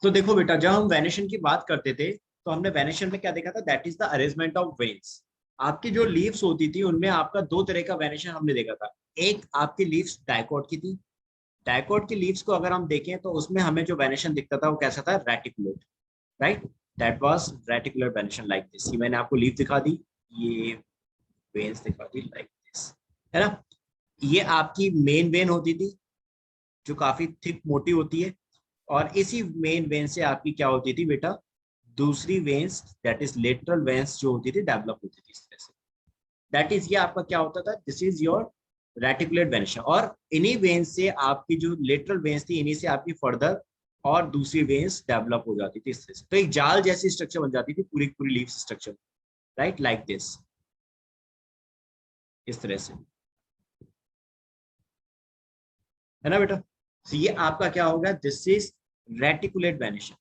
तो देखो बेटा, जब हम वेनेशन की बात करते थे तो हमने वेनेशन में क्या देखा था, that is the arrangement of veins. आपकी जो लीव्स होती थी उनमें आपका दो तरह का वेनेशन हमने देखा था। एक आपकी लीव्स डाइकोट की थी। डाइकोट की लीव्स को अगर हम देखें तो उसमें हमें जो वेनेशन दिखता था वो कैसा था, reticulate, right. That was reticular venation like this. ये मैंने आपको लीव दिखा दी, ये वेन्स दिखा दी लाइक दिस, है ना। ये आपकी मेन वेन होती थी जो काफी थिक मोटी होती है, और इसी मेन वेन से आपकी क्या होती थी बेटा, दूसरी veins that is lateral veins जो होती थी डेवलप होती थी इस तरह से। दैट इज, ये आपका क्या होता था, this is your reticulate venation. और इन्हीं वेन्स से आपकी जो लेटरल वेन्स थी, इन्हीं से आपकी फर्दर और दूसरी वेन्स डेवलप हो जाती थी इस तरह से। तो एक जाल जैसी स्ट्रक्चर बन जाती थी पूरी पूरी leaf structure, right, like this, इस तरह से, है ना बेटा। तो ये आपका क्या होगा, this is reticulate venation,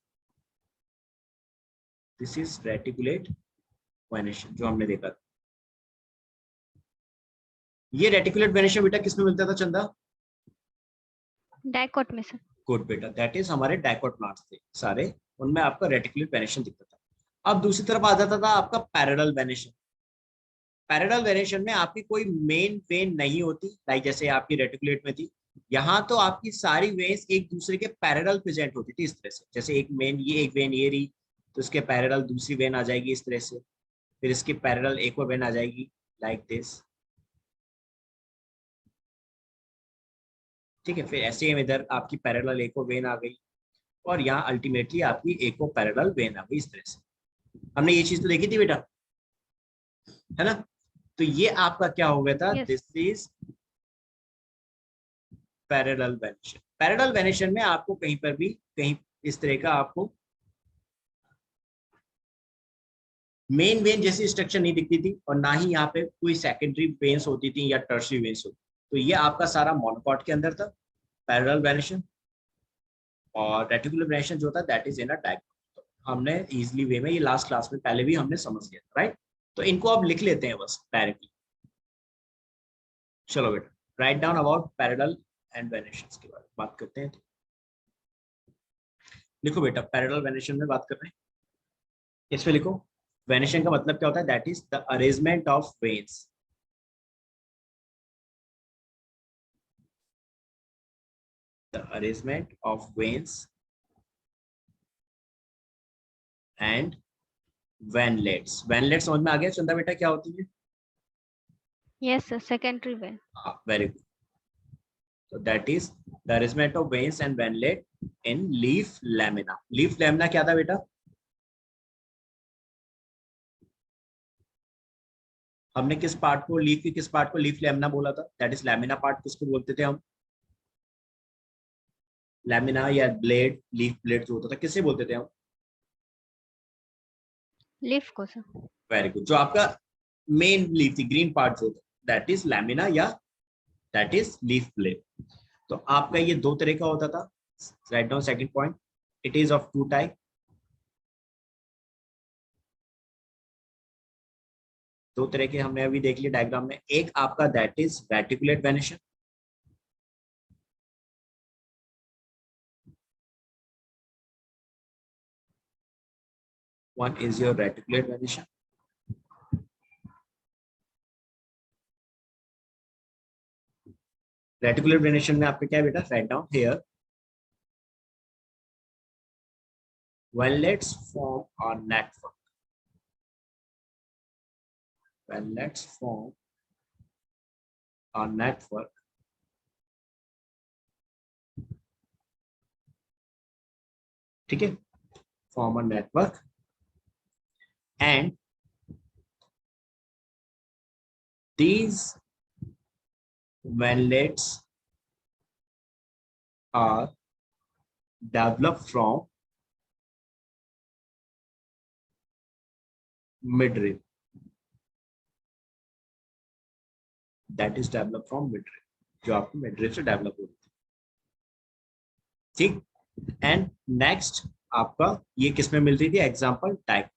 this is reticulate venation जो हमने देखा था। ये रेटिकुलेट वेनेशन बेटा किसमें मिलता था चंदा? डाइकोट में सर। गुड बेटा, दैट इज हमारे डाइकोट प्लांट्स थे सारे, उनमें आपका रेटिकुलेट वेनेशन दिखता था। अब दूसरी तरफ आ जाता था आपका पैरेलल वेनेशन। पैरेलल वेनेशन में आपकी कोई मेन वेन नहीं होती, लाइक जैसे आपकी रेटिकुलेट में थी। यहाँ तो आपकी सारी वेन्स एक दूसरे के पैरेलल प्रेजेंट होती थी इस तरह से। जैसे एक मेन, ये एक वेन ये रही, तो इसके पैरेलल दूसरी वेन आ जाएगी इस तरह से, फिर इसके पैरेलल एक और वेन आ जाएगी लाइक दिस, ठीक है। फिर ऐसे ही इधर आपकी पैरेलल एक और वेन आ गई, और यहाँ अल्टीमेटली आपकी एक और पैरेलल वेन आ गई इस तरह से। हमने ये चीज तो देखी थी बेटा, है ना। तो ये आपका क्या हो गया था, yes. This is parallel venation. Parallel venation में आपको कहीं पर भी कहीं इस तरह का आपको मेन वेन जैसी स्ट्रक्चर नहीं दिखती थी, और ना ही यहाँ पे कोई सेकेंडरी वेन्स होती थी या टर्शियरी वेन्स होती। तो ये आपका सारा मोनोकॉट के अंदर था पैरेलल वेनेशन। और रेटिकुलर वेनेशन जो था that is in a diagonal. हमने इजीली वे में ये लास्ट क्लास में पहले भी हमने समझ लिया था, राइट। तो इनको अब लिख लेते हैं बस डायरेक्टली। चलो बेटा, write down about parallel and venation के बारे में बात करते हैं। लिखो बेटा, पैरेलल वेनेशन में बात कर रहे हैं, इसमें लिखो। वेनेशन का मतलब क्या होता है, that is the arrangement of veins, the arrangement of veins and veinlets. Veinlet समझ में आ गया चंदा बेटा क्या होती है? Yes sir, secondary vein. Very good. So that is the arrangement of veins and venlet in leaf lamina. Leaf lamina क्या था बेटा? हमने किस पार्ट को, लीफ की किस पार्ट को लीफ लैमिना बोला था? That is lamina part. किसको बोलते थे हम? लैमिना या ब्लेड, लीफ ब्लेड जो होता था, किससे बोलते थे हम? लीफ को सर। Very good. जो आपका मेन लीफ थी, ग्रीन पार्ट जो था, दैट इज लैमिना या दैट इज लीफ ब्लेड। तो आपका ये दो तरह का होता था। Write down second point, it is of two type. दो तरह के हमने अभी देख लिया डायग्राम में। एक आपका that is reticulate venation, one is your reticulate venetion, reticular venation में आपका क्या है बेटा, write down here, venlets form a network, venlets form a network ठीक है, form a network and these venlets are developed from midrib, that is developed from midrib, जो आपको midrib से डेवलप होती है, ठीक। एंड नेक्स्ट आपका ये किस में मिल रही थी, एग्जांपल टाइप।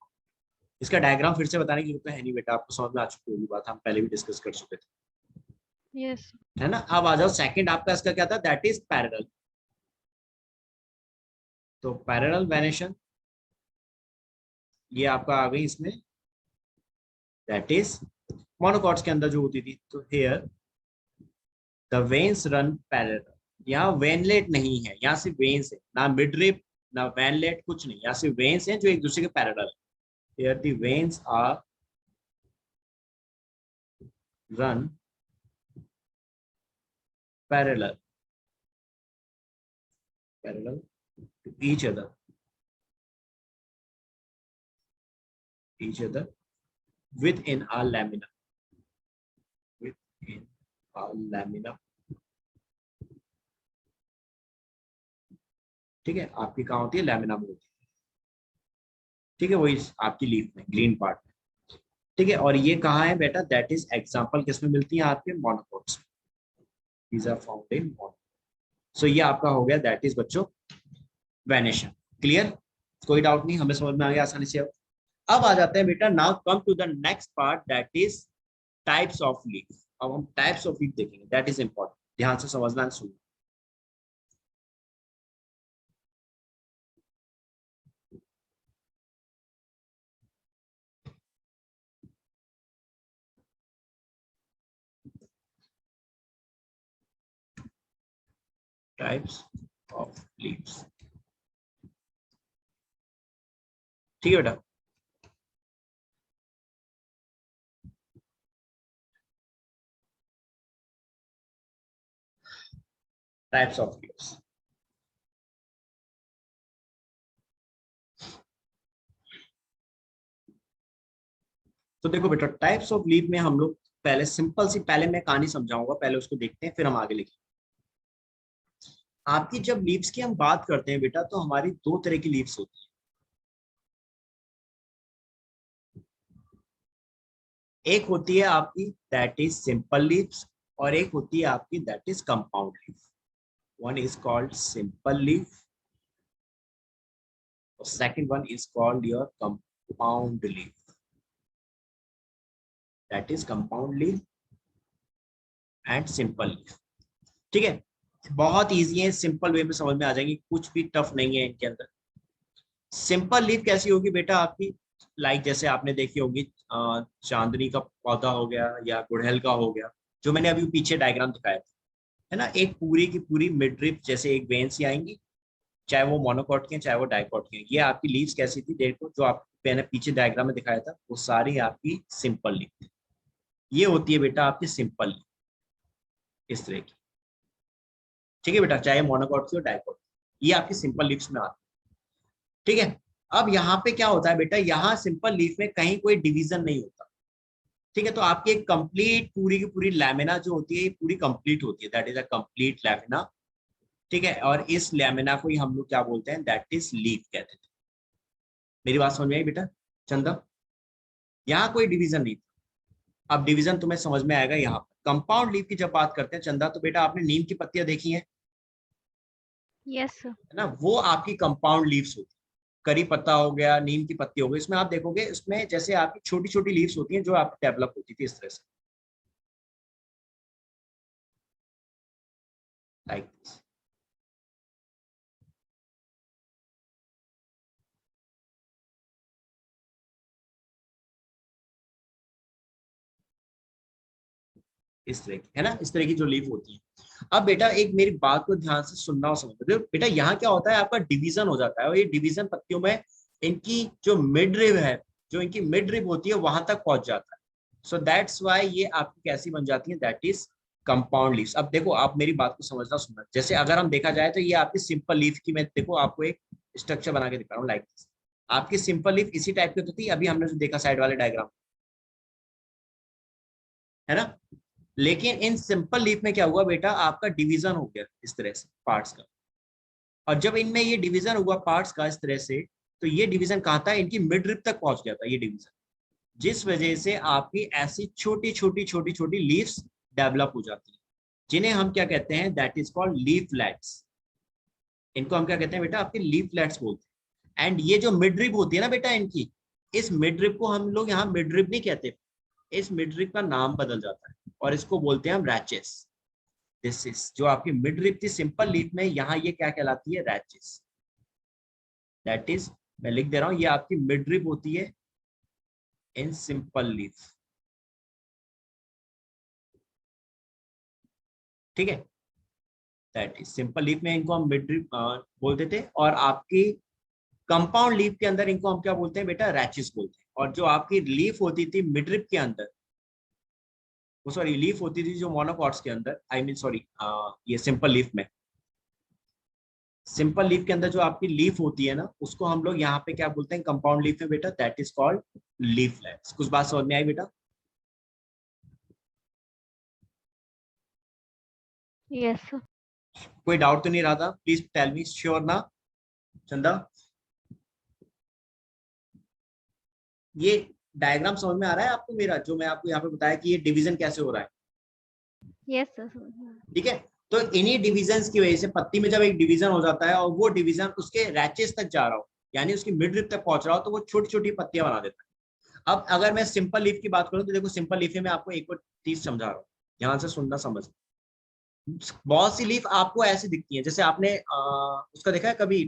इसका डायग्राम फिर से बताने की जरूरत है नहीं बेटा, आपको समझ में आ चुकी होगी बात, हम पहले भी डिस्कस कर चुके थे, यस। है ना। अब आ जाओ सेकंड आपका, इसका क्या था, दैट इज पैरेलल। तो पैरेलल वेनेशन ये आपका आ गई इसमें, दैट इज मोनोकॉट्स के अंदर जो होती थी। तो here the veins run parallel, यहाँ वेनलेट नहीं है, यहाँ सिर्फ वेन्स है, ना मिडरिप ना वेनलेट, कुछ नहीं, यहाँ सिर्फ वेन्स हैं जो एक दूसरे के पैरेलल है। Here the veins are run parallel parallel to each other within our lamina, within our lamina। ठीक है, आपकी कहाँ होती है, लैमिना में होती है। ठीक है, वही आपकी लीफ में, ग्रीन पार्ट में। ठीक है, और ये कहाँ है बेटा, दैट इज एग्जांपल किसमें मिलती है, आपके मोनोकोट्स में। These are found in monocots। सो ये आपका हो गया, दैट इज बच्चों वेनेशन। क्लियर, कोई डाउट नहीं, हमें समझ में आ गया आसानी से। अब आ जाते हैं बेटा, now come to the next part, that is types of leaf. अब हम टाइप्स ऑफ लीफ देखेंगे, दैट इज इंपॉर्टेंट, ध्यान से समझना, सुनना। टाइप्स ऑफ लीव्स, ठीक है बेटा। टाइप्स ऑफ लीव्स, तो देखो बेटा, टाइप्स ऑफ लीफ में हम लोग पहले सिंपल सी, पहले मैं कहानी समझाऊंगा, पहले उसको देखते हैं, फिर हम आगे लिखेंगे। आपकी जब लीव्स की हम बात करते हैं बेटा, तो हमारी दो तरह की लीव्स होती है। एक होती है आपकी दैट इज सिंपल लीव्स, और एक होती है आपकी that is compound leaf. One is called simple leaf, और second one is called your compound leaf, that is compound leaf and simple leaf. ठीक है, बहुत इजी है, सिंपल वे में समझ में आ जाएंगी, कुछ भी टफ नहीं है इनके अंदर। सिंपल लीफ कैसी होगी बेटा आपकी, लाइक जैसे आपने देखी होगी, चांदनी का पौधा हो गया या गुड़हल का हो गया, जो मैंने अभी पीछे डायग्राम दिखाया था, है ना। एक पूरी की पूरी मिडरिप जैसे एक वेन सी आएंगी, चाहे वो मोनोकॉट के चाहे वो डाइकॉट के। ये आपकी लीव्स कैसी थी, देखो जो आप मैंने पीछे डायग्राम में दिखाया था, वो सारी आपकी सिंपल लीफ थी। ये होती है बेटा आपकी सिंपल लीफ, इस तरह की। ठीक है बेटा, चाहे मोनोकॉट की हो डाइकॉट, ये आपकी सिंपल लीव्स में आती है। ठीक है, अब यहाँ पे क्या होता है बेटा, यहाँ सिंपल लीफ में कहीं कोई डिवीजन नहीं होता। ठीक है, तो आपकी एक कंप्लीट पूरी की पूरी लैमिना जो होती है, ये पूरी कंप्लीट होती है, that is a complete lamina. ठीक है, और इस लैमिना को ही हम लोग क्या बोलते हैं, दैट इज लीफ कहते थे। मेरी बात समझ में आई बेटा चंदा, यहाँ कोई डिवीजन नहीं था। अब डिवीजन तुम्हें समझ में आएगा यहाँ पर। कंपाउंड लीफ की जब बात करते हैं चंदा, तो बेटा आपने नीम की पत्तियां देखी हैं, यस सर। है ना, वो आपकी कंपाउंड लीव्स होती है। करी पत्ता हो गया, नीम की पत्ती हो गई, इसमें आप देखोगे इसमें जैसे आपकी छोटी छोटी लीव्स होती हैं जो आप डेवलप होती थी इस तरह से, लाइक दिस। इस तरह की, है ना, इस तरह की जो लीफ होती है। अब बेटा एक मेरी बात को ध्यान से सुनना और समझना, बेटा यहाँ क्या होता है, आपका डिवीजन हो जाता है, और ये डिवीजन पत्तियों में इनकी जो मिड रिब है, जो इनकी मिड रिब होती है वहां तक पहुंच जाता है। सो दैट्स वाई ये आपकी कैसी बन जाती है, दैट इज कंपाउंड लीव्स। अब देखो आप मेरी बात को समझना सुनना, जैसे अगर हम देखा जाए तो ये आपकी सिंपल लीफ की, मैं देखो आपको एक स्ट्रक्चर बना के दिखा रहा हूँ, लाइक दिस। आपकी सिंपल लीफ इसी टाइप की होती थी, अभी हमने जो देखा साइड वाले डायग्राम, है ना। लेकिन इन सिंपल लीफ में क्या हुआ बेटा, आपका डिवीजन हो गया इस तरह से पार्ट्स का। और जब इनमें ये डिवीजन हुआ पार्ट्स का इस तरह से, तो ये डिवीजन कहाँ था, इनकी मिड रिप तक पहुंच गया था ये डिवीजन, जिस वजह से आपकी ऐसी छोटी छोटी छोटी छोटी लीव्स डेवलप हो जाती है, जिन्हें हम क्या कहते हैं, दैट इज कॉल्ड लीफलेट्स। इनको हम क्या कहते हैं बेटा, आपके लीफलेट्स बोलते हैं। एंड ये जो मिड रिप होती है ना बेटा इनकी, इस मिड रिप को हम लोग यहाँ मिड रिप नहीं कहते, इस मिड रिप का नाम बदल जाता है और इसको बोलते हैं हम रैचेस। दिस इज जो आपकी मिड रिप थी सिंपल लीफ में, यहाँ ये क्या कहलाती है, रैचेस। दैट इज, मैं लिख दे रहा हूं, ये आपकी मिड रिप होती है इन सिंपल लीफ। ठीक है, दैट इज सिंपल लीफ में इनको हम मिड रिप बोलते थे, और आपकी कंपाउंड लीफ के अंदर इनको हम क्या बोलते हैं बेटा, रैचिस बोलते हैं। और जो आपकी लीफ होती थी मिड रिप के अंदर, वो सॉरी लीफ होती थी जो मोनोकॉट्स के अंदर, आई मीन सॉरी, ये सिंपल लीफ में, सिंपल लीफ के अंदर जो आपकी लीफ होती है ना, उसको हम लोग यहाँ पे क्या बोलते हैं, कंपाउंड लीफ में बेटा, दैट इज कॉल्ड लीफलेट्स। कुछ बात समझ में आई बेटा? Yes, sir. कोई डाउट तो नहीं रहा था? प्लीज टेल मी, श्योर ना चंदा? ये डायग्राम समझ में आ रहा है आपको मेरा, जो मैं आपको यहाँ पे बताया कि ये डिवीजन कैसे हो रहा है? Yes, sir. ठीक है, तो इन्हीं डिविजन्स की वजह से पत्ती में जब एक डिवीजन हो जाता है और वो डिवीजन उसके रैचेस तक जा रहा हो, यानी उसकी मिड रिप तक पहुंच रहा हो, तो वो छोटी छोटी पत्तियां बना देता है। अब अगर मैं सिंपल लीफ की बात करूं तो देखो, सिंपल लीफ में आपको एक और चीज समझा रहा हूँ, ध्यान से सुनना, समझ। बहुत सी लीफ आपको ऐसी दिखती है, जैसे आपने उसका देखा है कभी,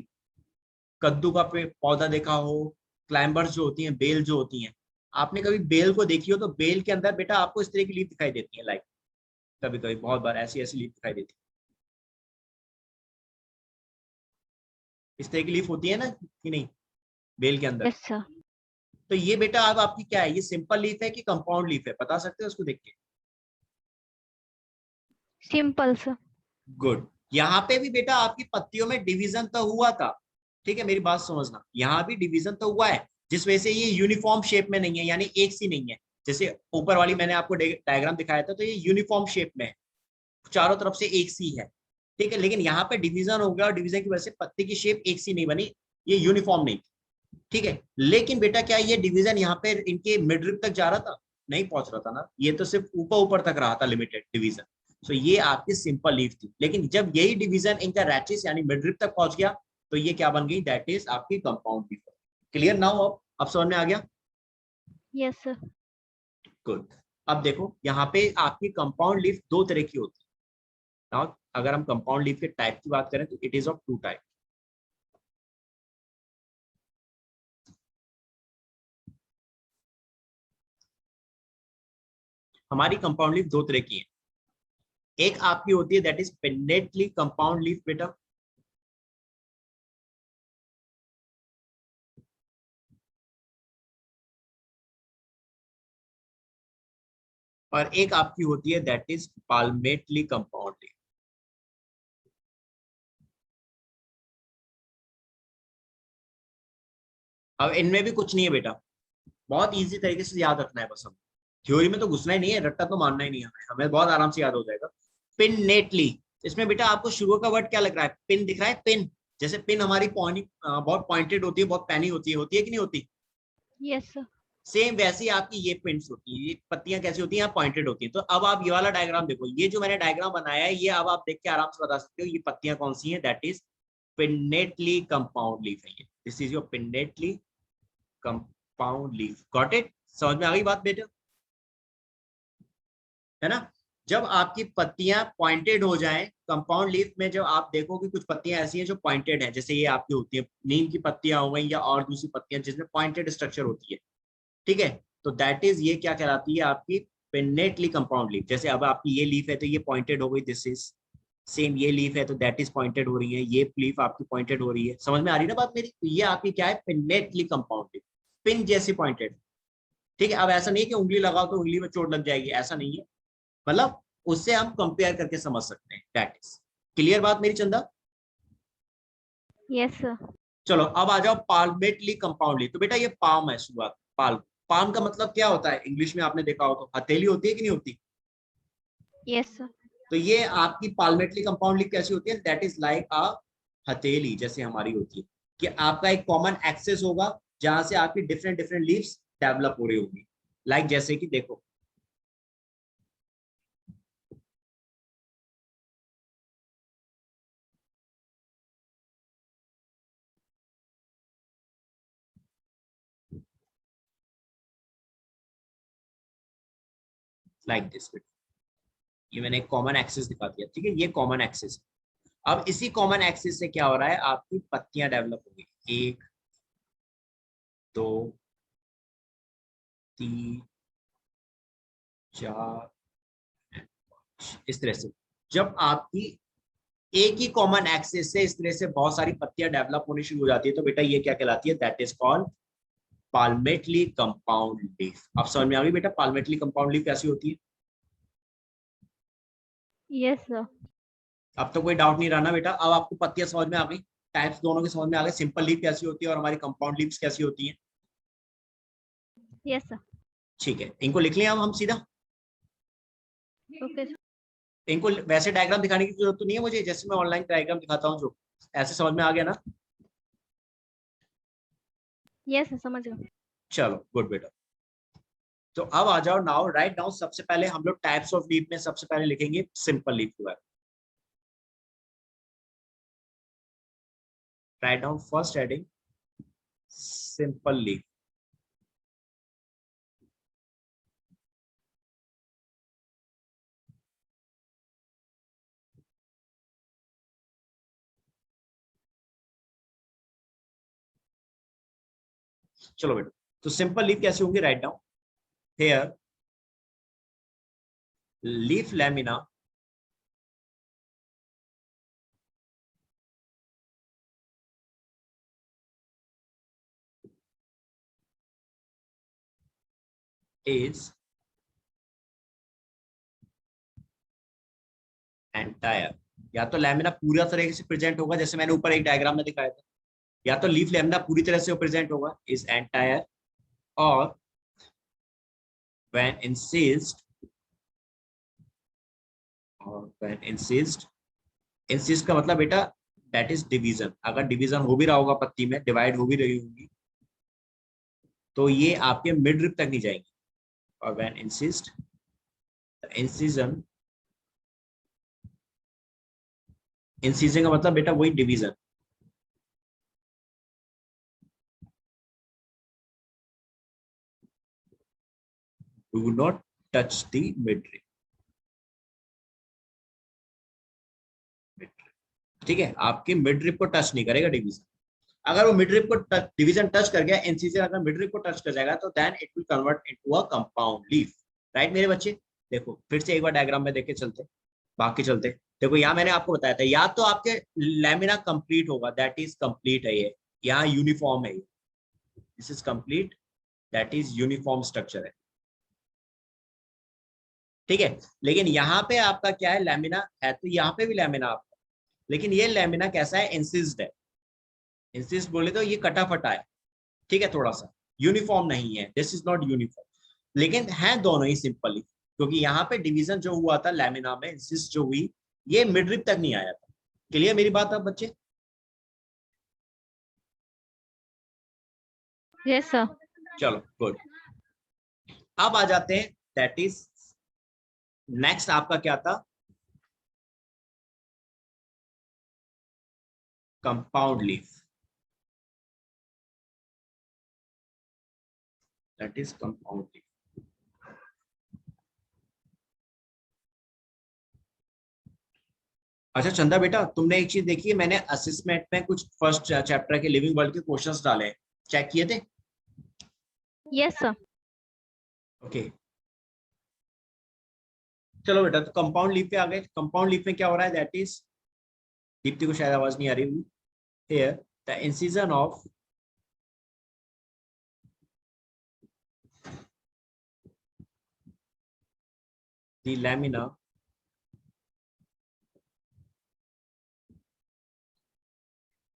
कद्दू का पौधा देखा हो, क्लाइंबर्स जो होती हैं, बेल जो होती हैं, आपने कभी बेल को देखी हो, तो बेल के अंदर बेटा आपको इस तरह की लीफ दिखाई देती है, लाइक कभी कभी बहुत बार ऐसी ऐसी लीफ दिखाई देती है, इस तरह की लीफ होती है ना कि नहीं बेल के अंदर? Yes, sir. तो ये बेटा अब आपकी क्या है, ये सिंपल लीफ है कि कंपाउंड लीफ है, बता सकते हो उसको देख के? Simple, sir. गुड। यहाँ पे भी बेटा आपकी पत्तियों में डिवीजन तो हुआ था, ठीक है, मेरी बात समझना, यहाँ भी डिवीजन तो हुआ है, जिस वजह से ये यूनिफॉर्म शेप में नहीं है, यानी एक सी नहीं है। जैसे ऊपर वाली मैंने आपको डायग्राम दिखाया था, तो ये यूनिफॉर्म शेप में है, चारों तरफ से एक सी है, ठीक है। लेकिन यहाँ पे डिवीजन हो गया और डिवीजन की वजह से पत्ती की शेप एक सी नहीं बनी, ये यूनिफॉर्म नहीं, ठीक है। लेकिन बेटा क्या ये डिवीजन यहाँ पे इनके मिडरिप तक जा रहा था? नहीं पहुंच रहा था ना, ये तो सिर्फ ऊपर ऊपर तक रहा था, लिमिटेड डिवीजन। सो ये आपकी सिंपल लीफ थी, लेकिन जब यही डिवीजन इनका रैचिस यानी मिडरिप तक पहुंच गया, तो ये क्या बन गई, दैट इज आपकी कंपाउंड लीफ। Clear now? अब समझ में आ गया? Yes, sir. गुड। अब देखो यहाँ पे आपकी कंपाउंड लीफ दो तरह की होती है। नाउ अगर हम कंपाउंड लीफ के टाइप की बात करें तो it is of two type. हमारी कंपाउंड लीफ दो तरह की है, एक आपकी होती है that is pinnately compound leaf बेटा, और एक आपकी होती है that is palmately compound leaf. अब इनमें भी कुछ नहीं है बेटा, बहुत इजी तरीके से याद रखना है बस, हमें थ्योरी में तो घुसना ही नहीं है, रट्टा तो मानना ही नहीं है, हमें हमें बहुत आराम से याद हो जाएगा। पिननेटली, इसमें बेटा आपको शुरू का वर्ड क्या लग रहा है, पिन दिख रहा है, पिन, जैसे पिन हमारी बहुत पॉइंटेड होती है, बहुत पैनी होती है कि नहीं होती? Yes, sir. सेम वैसी आपकी ये पिंस होती है, ये पत्तियां कैसी होती हैं, यहाँ पॉइंटेड होती हैं। तो अब आप ये वाला डायग्राम देखो, ये जो मैंने डायग्राम बनाया है, ये अब आप देख के आराम से बता सकते हो ये पत्तियां कौन सी हैं, that is pinnately compound leaf है ये, this is your pinnately compound leaf. Got it? समझ में आ गई बात बेटा, है ना? जब आपकी पत्तियां पॉइंटेड हो जाएं कंपाउंड लीफ में, जब आप देखो कि कुछ पत्तियां ऐसी हैं जो पॉइंटेड हैं, जैसे ये आपकी होती है नीम की पत्तियां हो गई या और दूसरी पत्तियां जिसमें पॉइंटेड स्ट्रक्चर होती है, ठीक है, तो दैट इज, ये क्या कहलाती है आपकी पिन्नेटली कंपाउंड लीफ। जैसे अब आपकी ये लीफ है तो ये पॉइंटेड हो गई, दिस इज सेम, ये लीफ है तो दैट इज पॉइंटेड हो रही है, ये लीफ आपकी पॉइंटेड हो रही है, समझ में आ रही है ना बात मेरी? तो ये आपकी क्या है, पिन्नेटली कंपाउंड लीफ, पिन जैसी पॉइंटेड, ठीक है। अब ऐसा नहीं है कि उंगली लगाओ तो उंगली में चोट लग जाएगी, ऐसा नहीं है, मतलब उससे हम कंपेयर करके समझ सकते हैं, दैट इज क्लियर बात मेरी चंदा? Yes, sir. चलो अब आ जाओ पाल्मेटली कंपाउंड लीफ। तो बेटा ये पाम है शुरुआत, पाल्म, पाम का मतलब क्या होता है इंग्लिश में, आपने देखा हो तो हथेली होती है कि नहीं होती? Yes, sir. तो ये आपकी पाल्मेटली कंपाउंड लीफ कैसी होती है, दैट इज लाइक अ हथेली जैसे हमारी होती है, कि आपका एक कॉमन एक्सेस होगा जहां से आपकी डिफरेंट डिफरेंट लीव्स डेवलप हो रही होगी, लाइक जैसे कि देखो, लाइक दिस। ये मैंने एक कॉमन एक्सिस दिखा दिया, ठीक है, ये कॉमन एक्सिस। अब इसी कॉमन एक्सिस से क्या हो रहा है, आपकी पत्तियां डेवलप होगी, 1 2 3 4 इस तरह से। जब आपकी एक ही कॉमन एक्सिस से इस तरह से बहुत सारी पत्तियां डेवलप होनी शुरू हो जाती है तो बेटा ये क्या कहलाती है? That is called palmately compound leaf. अब समझ में आ गई बेटा पाल्मेटली कंपाउंड लीफ कैसी होती है? Yes, sir. अब तो कोई डाउट नहीं रहा ना बेटा, अब आपको पत्तियां समझ में आ गई, टाइप्स दोनों के समझ में आ गए, सिंपल लीफ कैसी होती है और हमारी कंपाउंड लीव्स कैसी होती हैं। Yes, sir. ठीक है, इनको लिख लिया हम सीधा। Okay, sir. इनको वैसे डायग्राम दिखाने की जरूरत तो नहीं है मुझे, जैसे मैं ऑनलाइन डायग्राम दिखाता हूँ जो, ऐसे समझ में आ गया ना? Yes, sir. समझ गया। चलो गुड बेटा। तो अब आ जाओ, नाउ राइट डाउन। सबसे पहले हम लोग टाइप्स ऑफ लीफ में सबसे पहले लिखेंगे सिंपल लीफ के बारे में। Write down first heading simple leaf. चलो बेटा, तो सिंपल लीफ कैसे होंगे? Write down here leaf lamina is entire. या तो लैमिना पूरा तरीके से प्रेजेंट होगा जैसे मैंने ऊपर एक डायग्राम में दिखाया था, या तो लीफ लैमिना पूरी तरह से प्रेजेंट होगा इज एंटायर, और when incised और when incised, इंसिस्ट का मतलब बेटा दैट इज डिवीजन। अगर डिवीजन हो भी रहा होगा, पत्ती में डिवाइड हो भी रही होगी, तो ये आपके मिड रिप तक नहीं जाएंगे। और when insist incision, इंसिजन का मतलब बेटा वही division. Do not touch the midrib. ठीक है, आपके मिड रिप को टच नहीं करेगा डिवीजन। अगर वो मिड रिप को डिवीजन टच कर गया, इंसिजन अगर मिड रिप को टच कर जाएगा, तो then it will convert into a compound leaf. Right मेरे बच्चे? देखो फिर से एक बार डायग्राम में देख के चलते, बाकी चलते। देखो यहाँ मैंने आपको बताया था, या तो आपके लैमिना कंप्लीट होगा, दैट इज कंप्लीट है ये, यहाँ यूनिफॉर्म है ये, this is complete, that is uniform structure है। ठीक है, लेकिन यहाँ पे आपका क्या है? लैमिना है, तो यहाँ पे भी लैमिना आपका, लेकिन ये लैमिना कैसा है? इंसिस्ड है। इंसिस्ट बोले तो ये कटा फटा है, ठीक है, थोड़ा सा यूनिफॉर्म नहीं है, दिस इज नॉट यूनिफॉर्म। लेकिन है दोनों ही सिंपली, क्योंकि यहाँ पे डिवीजन जो हुआ था लैमिना में, इंसिस्ट जो हुई, ये मिड रिप तक नहीं आया था। क्लियर मेरी बात अब बच्चे? Yes, sir. चलो गुड। अब आ जाते हैं, दैट इज नेक्स्ट आपका क्या था? Compound leaf. That is compound leaf. अच्छा चंदा बेटा, तुमने एक चीज देखी है, मैंने असेसमेंट में कुछ फर्स्ट चैप्टर के लिविंग वर्ल्ड के क्वेश्चंस डाले, चेक किए थे? Yes, sir. ओके चलो बेटा, तो कंपाउंड लीफ पे आ गए। कंपाउंड लीफ में क्या हो रहा है? दैट इज, दीप्ति को शायद आवाज नहीं आ रही होगी। Here the incision of the lamina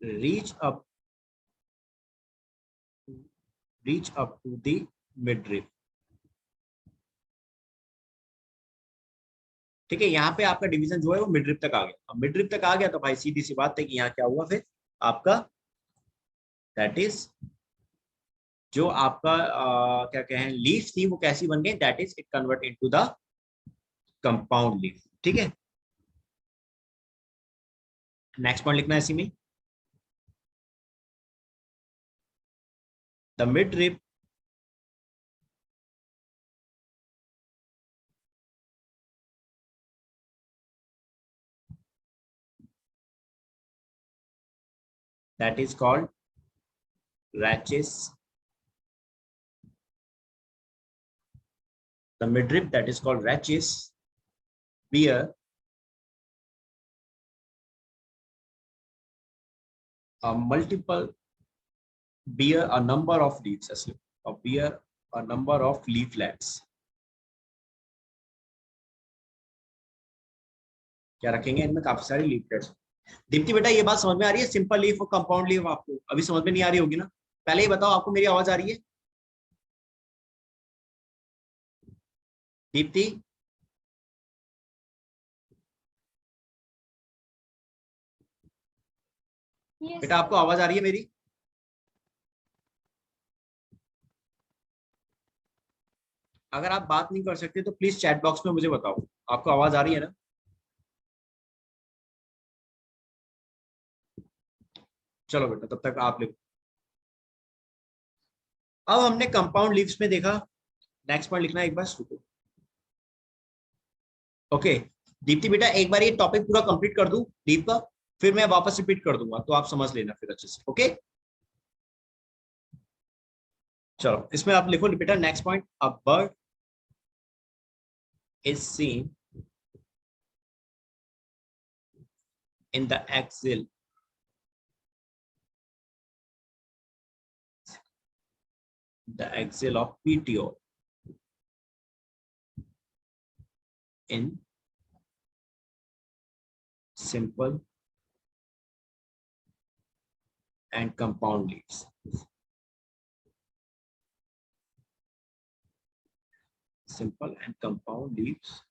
reach up reach up to the midrib। ठीक है, यहाँ पे आपका डिवीजन जो है वो मिडरिप तक आ गया। अब मिडरिप तक आ गया तो भाई सीधी सी बात है कि यहाँ क्या हुआ फिर आपका, दैट इज जो आपका क्या कहें लीफ थी वो कैसी बन गई? That is it convert into the compound leaf. ठीक है, नेक्स्ट पॉइंट लिखना है इसी में, the midrib that is called rachis. The midrib that is called rachis bear a number of leaves, bear a number of leaflets. क्या रखेंगे इनमें? काफी सारे लीफलेट्स। दीप्ति बेटा ये बात समझ में आ रही है? सिंपल लीफ और कंपाउंड लीफ आपको अभी समझ में नहीं आ रही होगी ना? पहले ही बताओ, आपको मेरी आवाज आ रही है दीप्ति? Yes. बेटा आपको आवाज आ रही है मेरी? अगर आप बात नहीं कर सकते तो प्लीज चैट बॉक्स में मुझे बताओ, आपको आवाज आ रही है ना? चलो बेटा तब तक आप लिखो। अब हमने कंपाउंड लीव्स में देखा, नेक्स्ट पॉइंट लिखना एक बार रुको। ओके दीप्ति बेटा एक बार ये टॉपिक पूरा कंप्लीट कर दूं लीव का, फिर मैं वापस रिपीट कर दूंगा तो आप समझ लेना फिर अच्छे से। ओके चलो इसमें आप लिखो बेटा next point, a bud is seen in the axil of petiole in simple and compound leaves. Simple and compound leaves.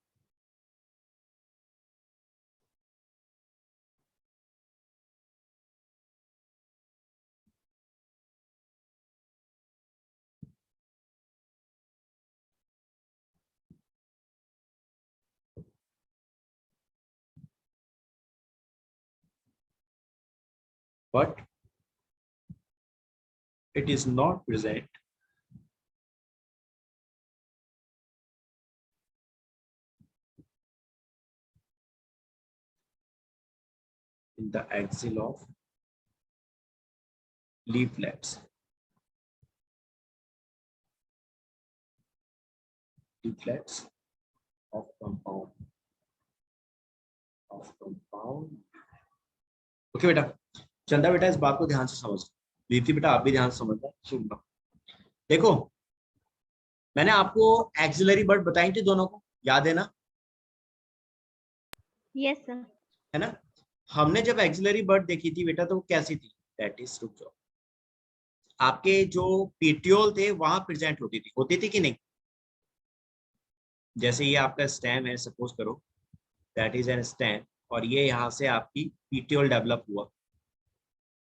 But it is not present in the axil of leaflets. Leaflets of compound. Okay बेटा, चंदा बेटा इस बात को ध्यान से समझ, दीप्ति बेटा आप भी ध्यान से समझना, सुनना। देखो मैंने आपको एक्सिलरी वर्ड बताई थी दोनों को, याद है ना? Yes sir. है ना? हमने जब एक्सिलरी वर्ड देखी थी बेटा तो वो कैसी थी? दैट इज, रुक जाओ, आपके जो पेटियोल थे वहां प्रेजेंट होती थी कि नहीं? जैसे ये आपका स्टेम है, सपोज करो दैट इज एन स्टेम, और ये यहाँ से आपकी पेटियोल डेवलप हुआ,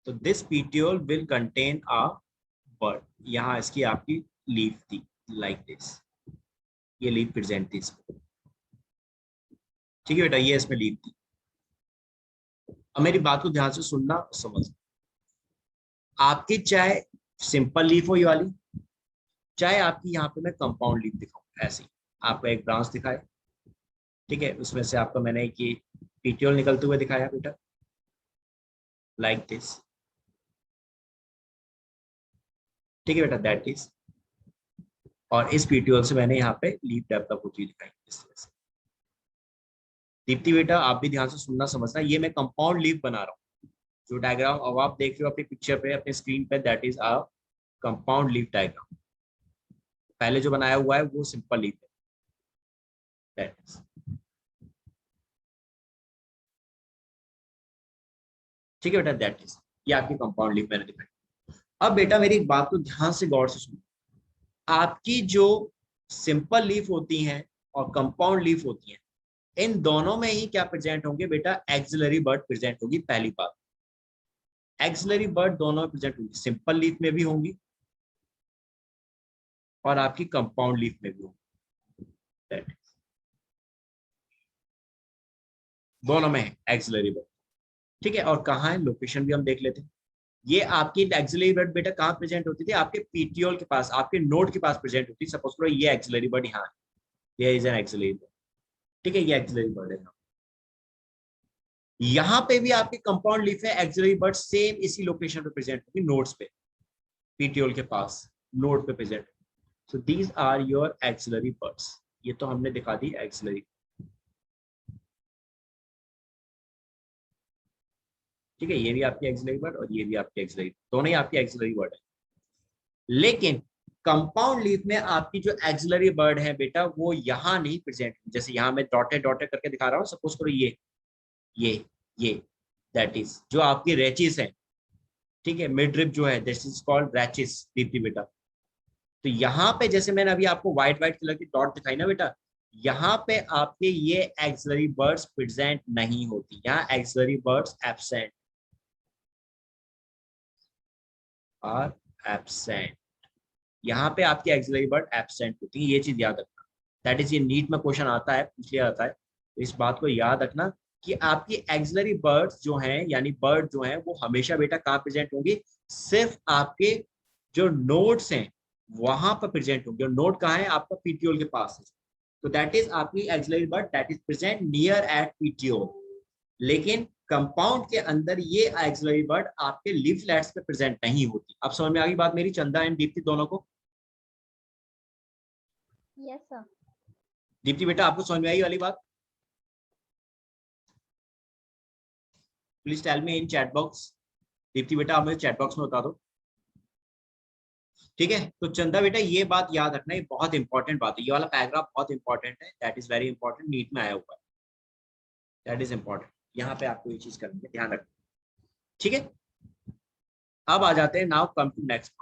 तो this petiole will contain a bird. यहाँ इसकी आपकी लीफ थी लाइक दिस, ये लीफ प्रेजेंट थी इसमें, ठीक है बेटा, ये इसमें लीफ थी। अब मेरी बात को ध्यान से सुनना, समझ, आपकी चाहे सिंपल लीफ हो ये वाली, चाहे आपकी यहाँ पे मैं कंपाउंड लीफ दिखाऊं, ऐसी आपका एक ब्रांच दिखाए, ठीक है, उसमें से आपका मैंने एक ये पेटियोल निकलते हुए दिखाया बेटा लाइक दिस, ठीक है बेटा, दैट इज, और इस पेटियोल से मैंने यहाँ पे लीफ डेवलप होती दिखाई इस तरह से। दीप्ति बेटा आप भी ध्यान से सुनना समझना, ये मैं कंपाउंड लीफ बना रहा हूँ, जो डायग्राम अब आप देख रहे हो अपनी पिक्चर पे, अपने स्क्रीन पे, that is a compound leaf diagram. पहले जो बनाया हुआ है वो सिंपल लीफ है, दैट इज, ठीक है बेटा, दैट इज, ये आपकी कंपाउंड लीफ मैंने दिखाई। अब बेटा मेरी एक बात को ध्यान से गौर से सुनो, आपकी जो सिंपल लीफ होती हैं और कंपाउंड लीफ होती हैं, इन दोनों में ही क्या प्रेजेंट होंगे बेटा? एक्सिलरी वर्ड प्रेजेंट होगी। पहली बात, एक्सिलरी वर्ड दोनों में प्रेजेंट होंगी, सिंपल लीफ में भी होंगी और आपकी कंपाउंड लीफ में भी होंगी, दोनों में है एक्सिलरी वर्ड, ठीक है। और कहाँ है, लोकेशन भी हम देख लेते हैं। ये आपकी एक्सिलरी वर्ड बेटा कहाँ प्रेजेंट होती थी? आपके पीटीओल के पास, आपके नोड के पास प्रेजेंट होती है। सपोज करो ये एक्सिलरी वर्ड यहाँ है, ये इज एन एक्सिलरी वर्ड, ठीक है, ये एक्सिलरी वर्ड है। यहाँ पे भी आपकी कंपाउंड लीफ है, एक्सिलरी वर्ड सेम इसी लोकेशन पे प्रेजेंट होगी, नोड्स पे। पीटियोल के पास नोड पे present. So these are your axillary buds. ये तो हमने दिखा दी एक्सिलरी। ठीक है, ये भी आपकी एक्सिलरी वर्ड और ये भी आपकी एक्सिलरी, दोनों ही आपकी एक्सिलरी वर्ड है। लेकिन कंपाउंड लीफ में आपकी जो एक्सिलरी वर्ड है बेटा वो यहाँ नहीं प्रेजेंट। जैसे यहाँ मैं डॉटेड डॉटेड करके दिखा रहा हूँ, सपोज करो ये ये दैट इज जो आपकी रेचिस है। ठीक है, मिडरिप जो है this is called rachis Deepti बेटा। तो यहाँ पे जैसे मैंने अभी आपको व्हाइट व्हाइट कलर की डॉट दिखाई ना बेटा, यहाँ पे आपके ये एक्सिलरी वर्ड्स प्रेजेंट नहीं होती, यहाँ axillary buds absent are absent. यहाँ पे आपकी एक्सिलरी वर्ड एब्सेंट होती है, ये चीज याद रखना। दैट इज ये नीट में क्वेश्चन आता है, पूछ लिया जाता है, तो इस बात को याद रखना कि आपकी एक्सिलरी वर्ड्स जो हैं यानी वर्ड जो हैं वो हमेशा बेटा कहाँ प्रेजेंट होंगी, सिर्फ आपके जो नोड्स हैं वहां पर प्रेजेंट होंगे। और नोड कहाँ है आपका, पीटीओल के पास है। तो दैट इज आपकी axillary bud that is present near at petiole. लेकिन कंपाउंड के अंदर ये एक्सिलरी वर्ड आपके लीफलेट्स पे प्रेजेंट नहीं होती। अब समझ में आ गई बात मेरी, चंदा एंड दीप्ति दोनों को? Yes sir. दीप्ति बेटा आपको समझ में आई वाली बात? Please tell me in chat box. Deepti बेटा आप मुझे चैट बॉक्स में बता दो। ठीक है, तो चंदा बेटा ये बात याद रखना, ये बहुत इंपॉर्टेंट बात है, ये वाला पैराग्राफ बहुत इंपॉर्टेंट है, that is very important, NEET में आया हुआ है, दैट इज इंपॉर्टेंट। यहाँ पे आपको ये चीज करनी है, ध्यान रखना। ठीक है, अब आ जाते हैं, now come to next.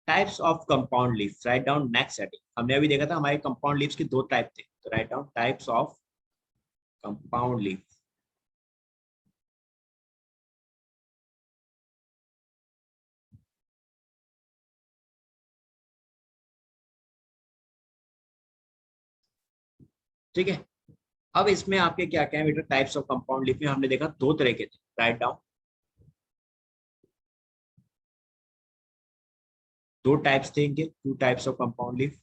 Types of compound leaves, write down next heading. हमने अभी देखा था हमारे कंपाउंड लीव्स के दो टाइप थे, तो write down types of compound leave. ठीक है, अब इसमें आपके क्या क्या है बेटा, टाइप्स ऑफ कंपाउंड लीफ में हमने देखा दो तरह के थे, राइट डाउन। दो टाइप्स थे इनके, two types of compound leaf.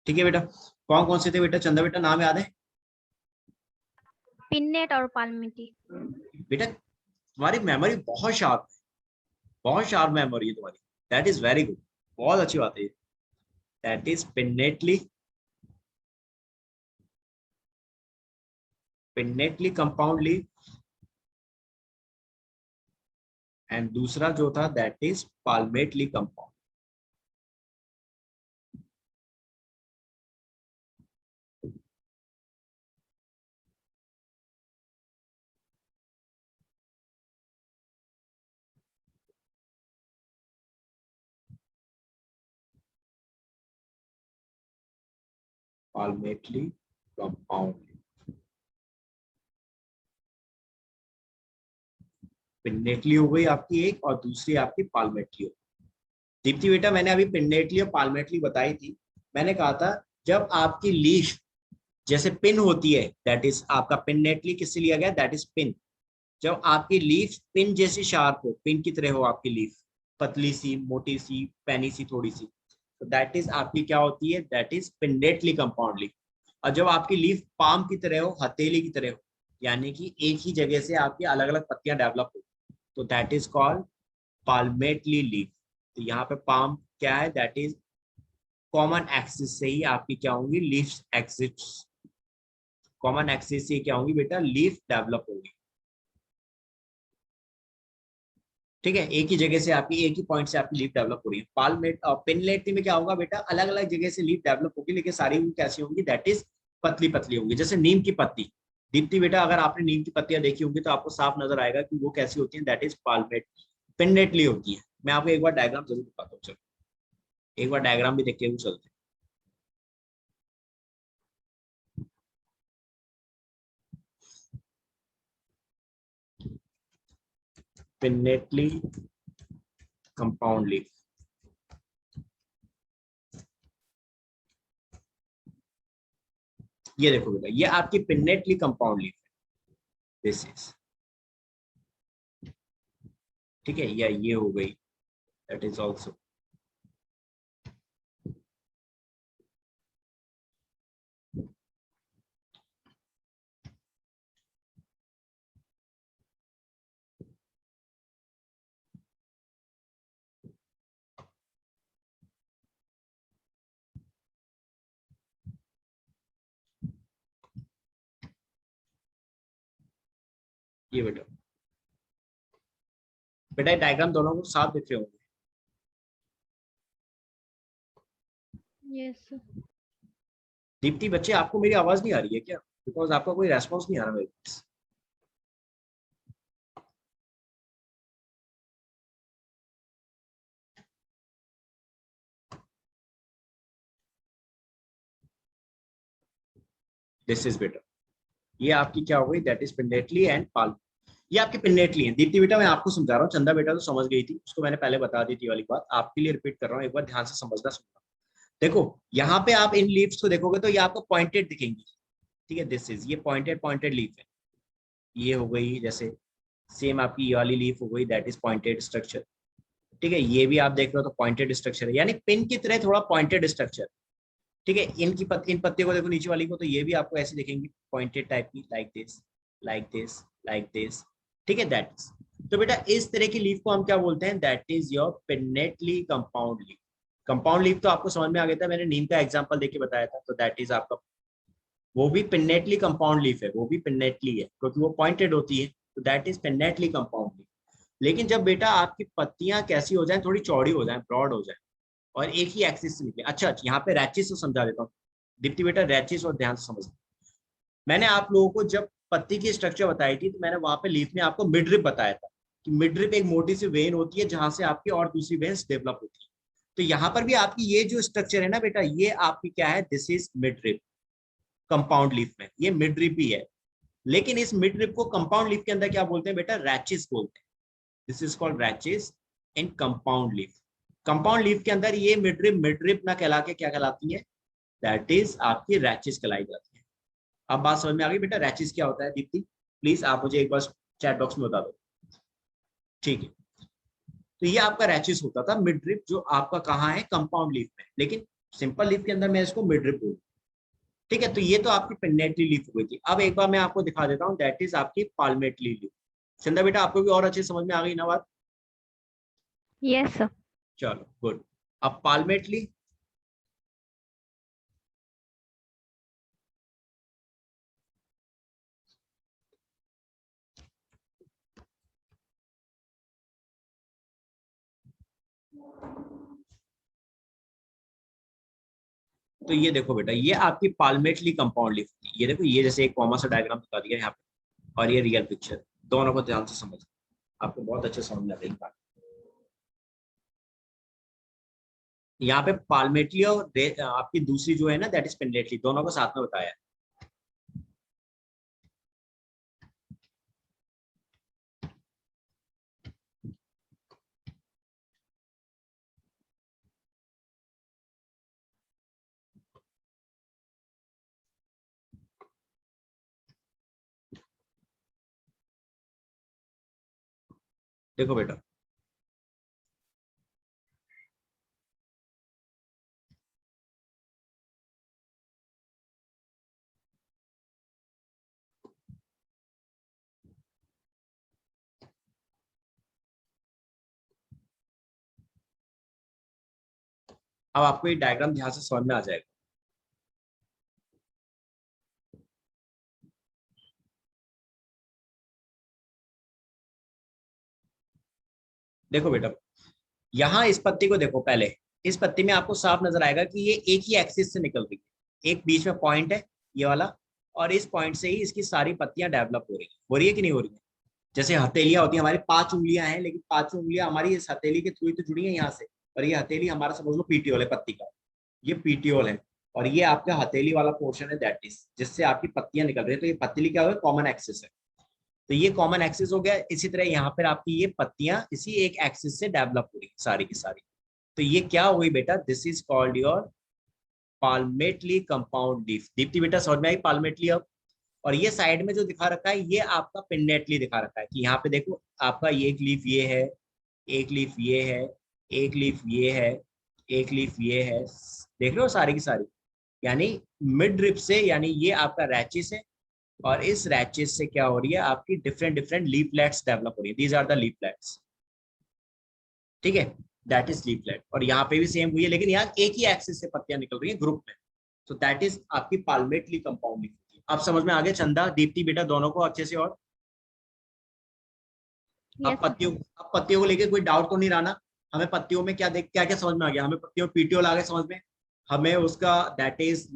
ठीक है बेटा, कौन कौन से थे बेटा, चंदा बेटा नाम याद है? पिन्नेट और पाल्मिटी। बेटा तुम्हारी मेमोरी बहुत शार्प है, बहुत शार्प मेमोरी है तुम्हारी, दैट इज वेरी गुड, बहुत अच्छी बात है। That is pinnately, pinnately compound leaf, and दूसरा जो था that is palmately compound. Palmately compound, pinnately हो गई आपकी एक, और दूसरी आपकी पाल्मेटली हो। दीप्ति बेटा मैंने अभी पिन्नेटली और पाल्मेटली बताई थी। मैंने कहा था जब आपकी लीफ जैसे पिन होती है, दैट इज आपका पिन्नेटली किससे लिया गया, दैट इज पिन। जब आपकी लीफ पिन जैसी शार्प हो, पिन की तरह हो आपकी लीफ, पतली सी, मोटी सी, पैनी सी थोड़ी सी, तो दैट इज आपकी क्या होती है, that is pinnately compound leaf. और जब आपकी लीफ पाम की तरह हो, हथेली की तरह हो, यानी कि एक ही जगह से आपकी अलग अलग पत्तियां डेवलप हो, तो दैट इज कॉल्ड पाल्मेटली लीफ। तो यहाँ पे पाम क्या है, दैट इज कॉमन एक्सिस से ही आपकी क्या होंगी, लीफ एक्सिस, कॉमन एक्सिस से क्या होंगी बेटा, लीफ डेवलप होगी। ठीक है, एक ही जगह से आपकी, एक ही पॉइंट से आपकी लीफ डेवलप हो रही है। पालमेट और पिनलेट में क्या होगा बेटा, अलग अलग जगह से लीफ डेवलप होगी, लेकिन सारी कैसी होंगी, दैट इज पतली पतली होंगी, जैसे नीम की पत्ती। दीप्ति बेटा अगर आपने नीम की पत्तियां देखी होंगी तो आपको साफ नजर आएगा कि वो कैसी होती है, दैट इज पालमेट, पिनलेटली होती है। मैं आपको एक बार डायग्राम जरूर दिखाता हूँ, चलो एक बार डायग्राम भी देख के चलते हैं। पिनलेटली कंपाउंड लीफ, ये देखो बेटा, ये आपकी पिन्नेटली कंपाउंड लीफ है, दिस इज, ठीक है, या ये हो गई, दैट इज ऑल्सो, ये बेटा, बेटा डायग्राम दोनों को साफ दिख रहे होंगे। Yes, sir. दीप्ति बच्चे, आपको मेरी आवाज नहीं आ रही है क्या? बिकॉज आपका कोई रेस्पॉन्स नहीं आ रहा मेरे पास। दिस इज बेटा, ये आपकी क्या हो गई, that is pinnately and palm. ये आपकी पिन्नेटली है। दीप्ति बेटा मैं आपको समझा रहा हूँ, चंदा बेटा तो समझ गई थी, उसको मैंने पहले बता दी थी वाली बात, आपके लिए रिपीट कर रहा हूँ, एक बार ध्यान से समझना सुनना। देखो यहाँ पे आप इन लीव्स को देखोगे तो ये आपको पॉइंटेड दिखेंगी, ठीक है, दिस इज, ये पॉइंटेड पॉइंटेड लीफ है, ये हो गई जैसे सेम आपकी ये वाली लीफ हो गई, दैट इज पॉइंटेड स्ट्रक्चर, ठीक है, ये भी आप देख रहे हो तो पॉइंटेड स्ट्रक्चर है, यानी पिन की तरह थोड़ा पॉइंटेड स्ट्रक्चर, ठीक है। इन पत्तियों को देखो, नीचे वाली को, तो ये भी आपको ऐसे दिखेंगी पॉइंटेड टाइप की, like this like this like this, ठीक है, दैट इज। तो बेटा इस तरह की लीफ को हम क्या बोलते हैं, that is your pinnately compound leaf. Compound leaf तो आपको समझ में आ गया था, मैंने नीम का एग्जांपल देके बताया था, तो दैट इज आपका, वो भी पिन्नेटली कंपाउंड लीफ है, वो भी पिन्नेटली है क्योंकि वो पॉइंटेड होती है, तो that is pinnately compound leaf. लेकिन जब बेटा आपकी पत्तियां कैसी हो जाए, थोड़ी चौड़ी हो जाए, ब्रॉड हो जाए, और एक ही एक्सिस से निकले, अच्छा यहाँ पे रैचिस को समझा देता हूँ दीप्ति बेटा, रैचिस और ध्यान से समझना। मैंने आप लोगों को जब पत्ती की स्ट्रक्चर बताई थी, तो मैंने वहां पे लीफ में आपको मिडरिप बताया था कि मिडरिप एक मोटी सी वेन होती है जहां से आपकी और दूसरी वेन्स डेवलप होती है। तो यहाँ पर भी आपकी ये जो स्ट्रक्चर है ना बेटा, ये आपकी क्या है, this is midrib. Compound leaf में ये मिडरिप ही है, लेकिन इस मिडरिप को कंपाउंड लीफ के अंदर क्या बोलते हैं बेटा, रैचिस बोलते हैं। This is called rachis in compound leaf. Compound leaf के अंदर ये मिडरिप मिडरिप ना कहला के क्या कहलाती है, दैट इज आपकी रैचिस कहलाई जाती है। अब बात समझ में आ गई बेटा, रैचिस क्या होता है दीप्ति, प्लीज आप मुझे एक बार चैट बॉक्स में बता दो, ठीक है। तो ये आपका रैचिस होता था मिडरिप, जो आपका कहाँ है, कंपाउंड लीफ में, लेकिन सिंपल लीफ के अंदर मैं इसको मिडरिप बोलूँ, ठीक है। तो ये तो आपकी पिन्नेटली लीफ हो गई थी। अब एक बार मैं आपको दिखा देता हूँ, दैट इज आपकी पाल्मेटली लीफ। चंदा बेटा आपको भी और अच्छे समझ में आ गई ना बात? Yes, sir. चलो गुड। अब पाल्मेटली, तो ये देखो बेटा, ये आपकी पाल्मेटली कंपाउंड लीफ थी। ये देखो, ये जैसे एक कॉमा सा डायग्राम बता दिया यहाँ पे, और ये रियल पिक्चर, दोनों को ध्यान से समझ, आपको बहुत अच्छे समझ में आ गई बात। यहाँ पे पाल्मेटली और आपकी दूसरी जो है ना, दैट इज पिन्नेटली, दोनों को साथ में बताया है। देखो बेटा, अब आपको ये डायग्राम ध्यान से समझ में आ जाएगा। देखो बेटा, यहाँ इस पत्ती को देखो, पहले इस पत्ती में आपको साफ नजर आएगा कि ये एक ही एक्सिस से निकल रही है, एक बीच में पॉइंट है ये वाला, और इस पॉइंट से ही इसकी सारी पत्तियां डेवलप हो रही है कि नहीं हो रही है? जैसे हथेलियां होती है, हमारी 5 उंगलियां हैं, लेकिन 5 उंगलियां हमारी इस हथेली के थ्रू ही तो जुड़ी है यहाँ से, और ये हथेली हमारा समझ लो पीटीओल है पत्ती का, ये पीटीओल है, और ये आपका हथेली वाला पोर्शन है, दैट इज जिससे आपकी पत्तियां निकल रही है। तो ये पत्ती क्या हो, कॉमन एक्सिस है, तो ये कॉमन एक्सिस हो गया। इसी तरह यहाँ पर आपकी ये पत्तियां इसी एक एक्सिस से डेवलप हो रही है सारी की सारी। तो ये क्या हो गई बेटा, this is called your palmately compound leaf. Deepti बेटा समझ में आई पाल्मेटली अब? और ये साइड में जो दिखा रखा है ये आपका पिन्नेटली दिखा रखा है कि यहाँ पे देखो आपका ये एक लीफ ये है, एक लीफ ये है, एक लीफ ये है, एक लीफ ये है, देख रहे हो सारी की सारी। यानी मिड रिप से, यानी ये आपका रैचिस है, और इस रैचिस से क्या हो रही है आपकी डिफरेंट डिफरेंट लीफलेट्स डेवलप हो रही है। दीज आर द लीफलेट्स, ठीक है, दैट इज लीफलेट। और यहाँ पे भी सेम हुई है, लेकिन यहाँ एक ही एक्सिस से पत्तियां निकल रही है ग्रुप में, तो दैट इज आपकी पाल्मेटली कंपाउंड लीफ होती है। अब समझ में आ गया चंदा दीप्ति बेटा दोनों को अच्छे से? और Yes, sir. अब पत्तियों को लेके कोई डाउट तो नहीं रहा ना? हमें पत्तियों में क्या देख क्या क्या समझ में आ गया? हमें पत्तियों में पीटीओल आ गया समझ में, हमें उसका दैट इज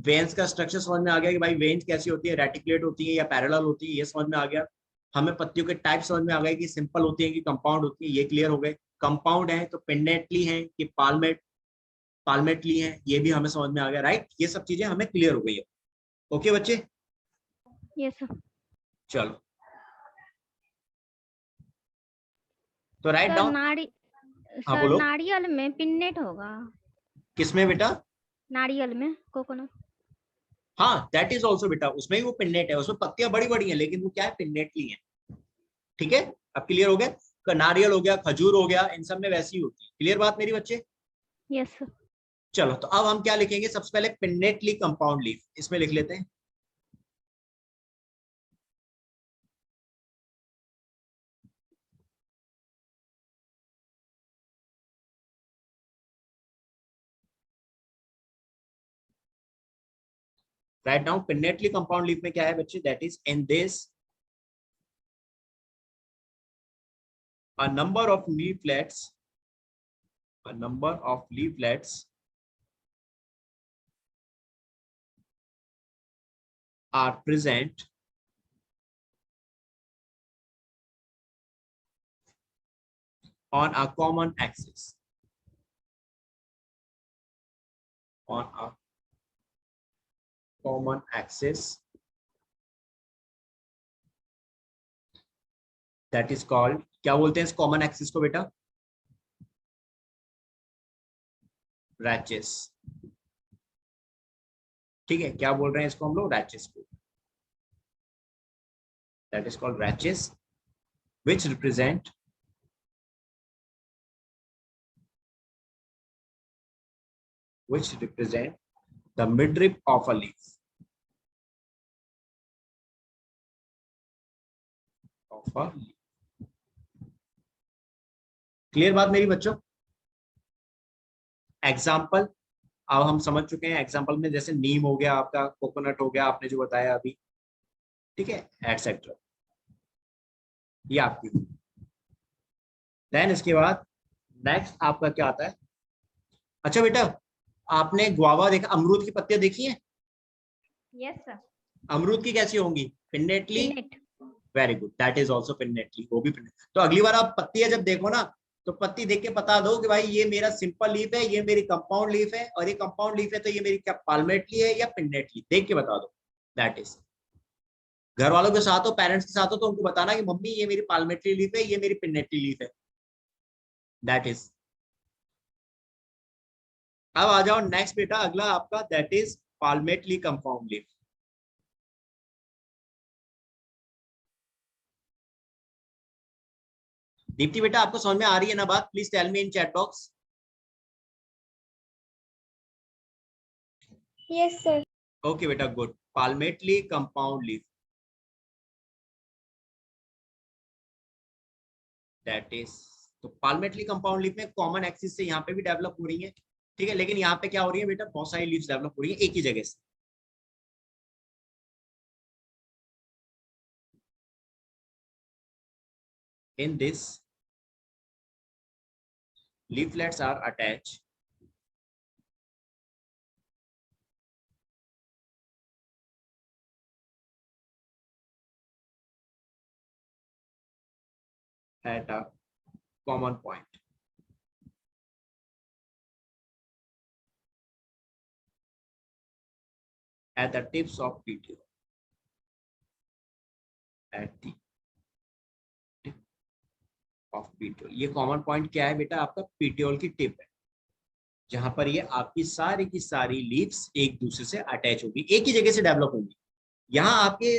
वेन्स का स्ट्रक्चर समझ में आ गया कि भाई वेन्स कैसी होती है, रेटिकुलेट होती है या पैरेलल होती है, ये समझ में आ गया। हमें पत्तियों के टाइप समझ में आ गए कि सिंपल होती है कि कंपाउंड होती है, ये क्लियर हो गए। कंपाउंड है तो पिन्नेटली है कि पाल्मेटली है, ये भी हमें समझ में आ गया, राइट? ये सब चीजें हमें क्लियर हो गई है। ओके बच्चे, Yes, sir. चलो तो राइट सर डाउन। हाँ सर बोलो, नारियल में पिन्नेट होगा? किसमें बेटा? नारियल में, कोकोनट। हाँ दैट इज ऑल्सो बेटा, उसमें भी वो पिन्नेट है, उसमें पत्तियां बड़ी बड़ी हैं, लेकिन वो क्या है, पिन्नेटली है। ठीक है, अब क्लियर हो गया? नारियल हो गया, खजूर हो गया, इन सब में वैसी ही होती है। क्लियर बात मेरी बच्चे? Yes sir. चलो तो अब हम क्या लिखेंगे, सबसे पहले पिन्नेटली कंपाउंड लीफ, इसमें लिख लेते हैं। Write down pinnately compound leaf में क्या है बच्चे, that is in this a number of leaflets, a number of leaflets are present on a common axis, on a common axis that is called, क्या बोलते हैं इस कॉमन एक्सिस को बेटा? रैचेस। ठीक है, क्या बोल रहे हैं इसको हम लोग? रैचेस को। That is called rachis which represent the midrib of a leaf, of a leaf. Clear बात मेरी बच्चों? एग्जाम्पल अब हम समझ चुके हैं, एग्जाम्पल में जैसे नीम हो गया आपका, कोकोनट हो गया आपने जो बताया अभी, ठीक है, एटसेट्रा, ये आपकी। देन इसके बाद नेक्स्ट आपका क्या आता है? अच्छा बेटा, आपने गुआवा देखा, अमरूद की पत्तियां देखी हैं? Yes sir. अमरूद की कैसी होंगी? Pinnately. Pennate. Very good, that is also pinnately, वो भी पिन्नेट। तो अगली बार आप पत्तियां जब देखो ना, तो पत्ती देख के बता दो कि भाई ये मेरा सिंपल लीफ है, ये मेरी कंपाउंड लीफ है, और ये कंपाउंड लीफ है तो ये मेरी क्या पाल्मेटली है या पिन्नेटली, देख के बता दो। दैट इज, घर वालों के साथ हो, पेरेंट्स के साथ हो, तो उनको बताना कि मम्मी ये मेरी पाल्मेटरी लीफ है, ये मेरी पिन्नेटरी लीफ है। That is. अब आ जाओ नेक्स्ट बेटा, अगला आपका that is palmately compound leaf. Deepti बेटा आपको समझ में आ रही है ना बात? Please tell me in chat box. Yes sir. Okay बेटा, good. Palmately compound leaf, that is, तो पाल्मेटली कंपाउंड लीफ में कॉमन एक्सिस से यहाँ पे भी डेवलप हो रही है, ठीक है, लेकिन यहाँ पे क्या हो रही है बेटा, बहुत सारी लीव्स डेवलप हो रही है एक ही जगह से। In this leaflets are attached at a common point, at the tips of petiole, at the tip of petiole। ये कॉमन पॉइंट क्या है बेटा? आपका पीटियोल की टिप है। जहां पर ये आपकी सारी की सारी लीव्स एक दूसरे से अटैच होगी, एक ही जगह से डेवलप होंगी। यहाँ आपके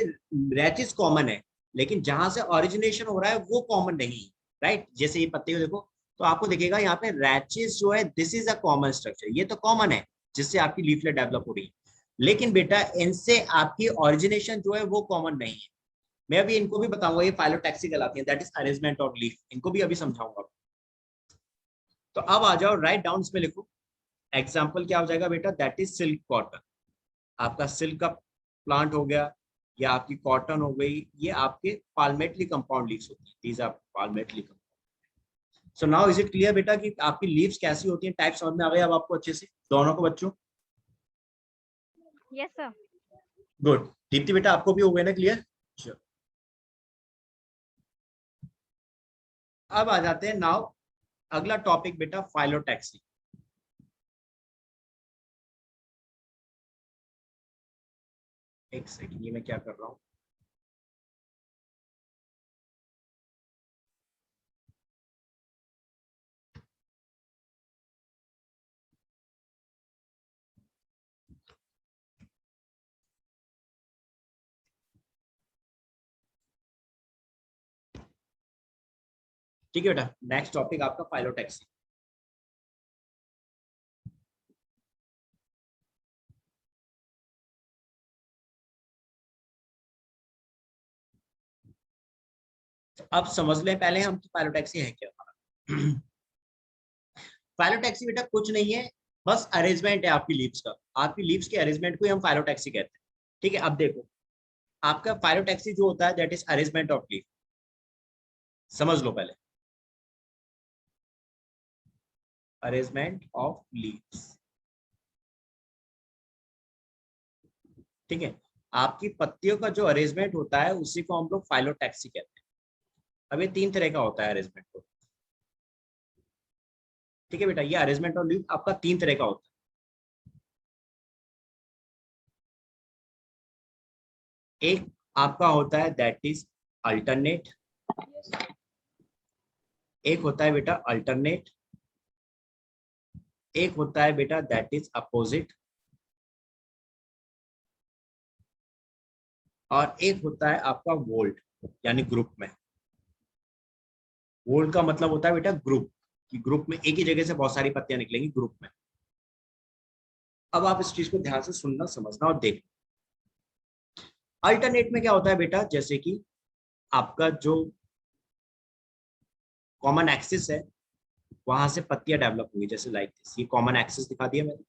रैचेस कॉमन है, लेकिन जहां से ओरिजिनेशन हो रहा है वो कॉमन नहीं है, राइट। जैसे ये पत्ते को देखो तो आपको दिखेगा यहाँ पे रैचेस जो है, this is a common structure, ये तो कॉमन है जिससे आपकी लीफलेट डेवलप हो रही है। लेकिन बेटा इनसे आपकी ओरिजिनेशन जो है वो कॉमन नहीं है। मैं अभी इनको भी बताऊंगा, ये फाइलोटैक्सी कहलाती है, that is arrangement of leaf, इनको भी अभी समझाऊंगा। तो अब आ जाओ, राइट डाउन में लिखो। एग्जाम्पल क्या हो जाएगा बेटा, दैट इज सिल्क कॉटन। आपका सिल्क का प्लांट हो गया, या आपकी कॉटन हो गई, ये आपके पाल्मेटली कंपाउंड लीव्स होती है, these are palmately compound. So now is it clear बेटा कि आपकी लीव्स कैसी होती हैं, टाइप समझ में आ गए अब आपको अच्छे से, दोनों को बच्चों? Yes sir. गुड। दीप्ति बेटा आपको भी हो गए ना क्लियर? अब आ जाते हैं नाउ अगला टॉपिक बेटा, फाइलोटैक्सी। एक सेकंड, ये मैं क्या कर रहा हूँ, ठीक है बेटा। नेक्स्ट टॉपिक आपका फाइलोटैक्सी। अब समझ लें पहले हम कि फाइलोटैक्सी है क्या हमारा। फाइलोटैक्सी बेटा कुछ नहीं है, बस अरेंजमेंट है आपकी लीव्स का। आपकी लीव्स के अरेंजमेंट को ही हम फाइलोटैक्सी कहते हैं। ठीक है, अब देखो आपका फाइलोटैक्सी जो होता है that is arrangement of leaf. समझ लो पहले, अरेंजमेंट ऑफ लीव्स। ठीक है, आपकी पत्तियों का जो अरेंजमेंट होता है उसी को हम लोग फाइलोटैक्सी कहते हैं। अब ये तीन तरह का होता है अरेंजमेंट को। ठीक है बेटा, ये अरेंजमेंट ऑफ लीव आपका तीन तरह का होता है। एक आपका होता है दैट इज अल्टरनेट, एक होता है बेटा अल्टरनेट, एक होता है बेटा दैट इज अपोजिट, और एक होता है आपका वोल्ट, यानी ग्रुप में। वोल्ट का मतलब होता है बेटा ग्रुप, कि ग्रुप में एक ही जगह से बहुत सारी पत्तियां निकलेंगी ग्रुप में। अब आप इस चीज को ध्यान से सुनना, समझना और देखना। अल्टरनेट में क्या होता है बेटा, जैसे कि आपका जो कॉमन एक्सिस है वहां से पत्तियां डेवलप होंगी, जैसे लाइक दिस, ये कॉमन एक्सिस दिखा दिया मैंने।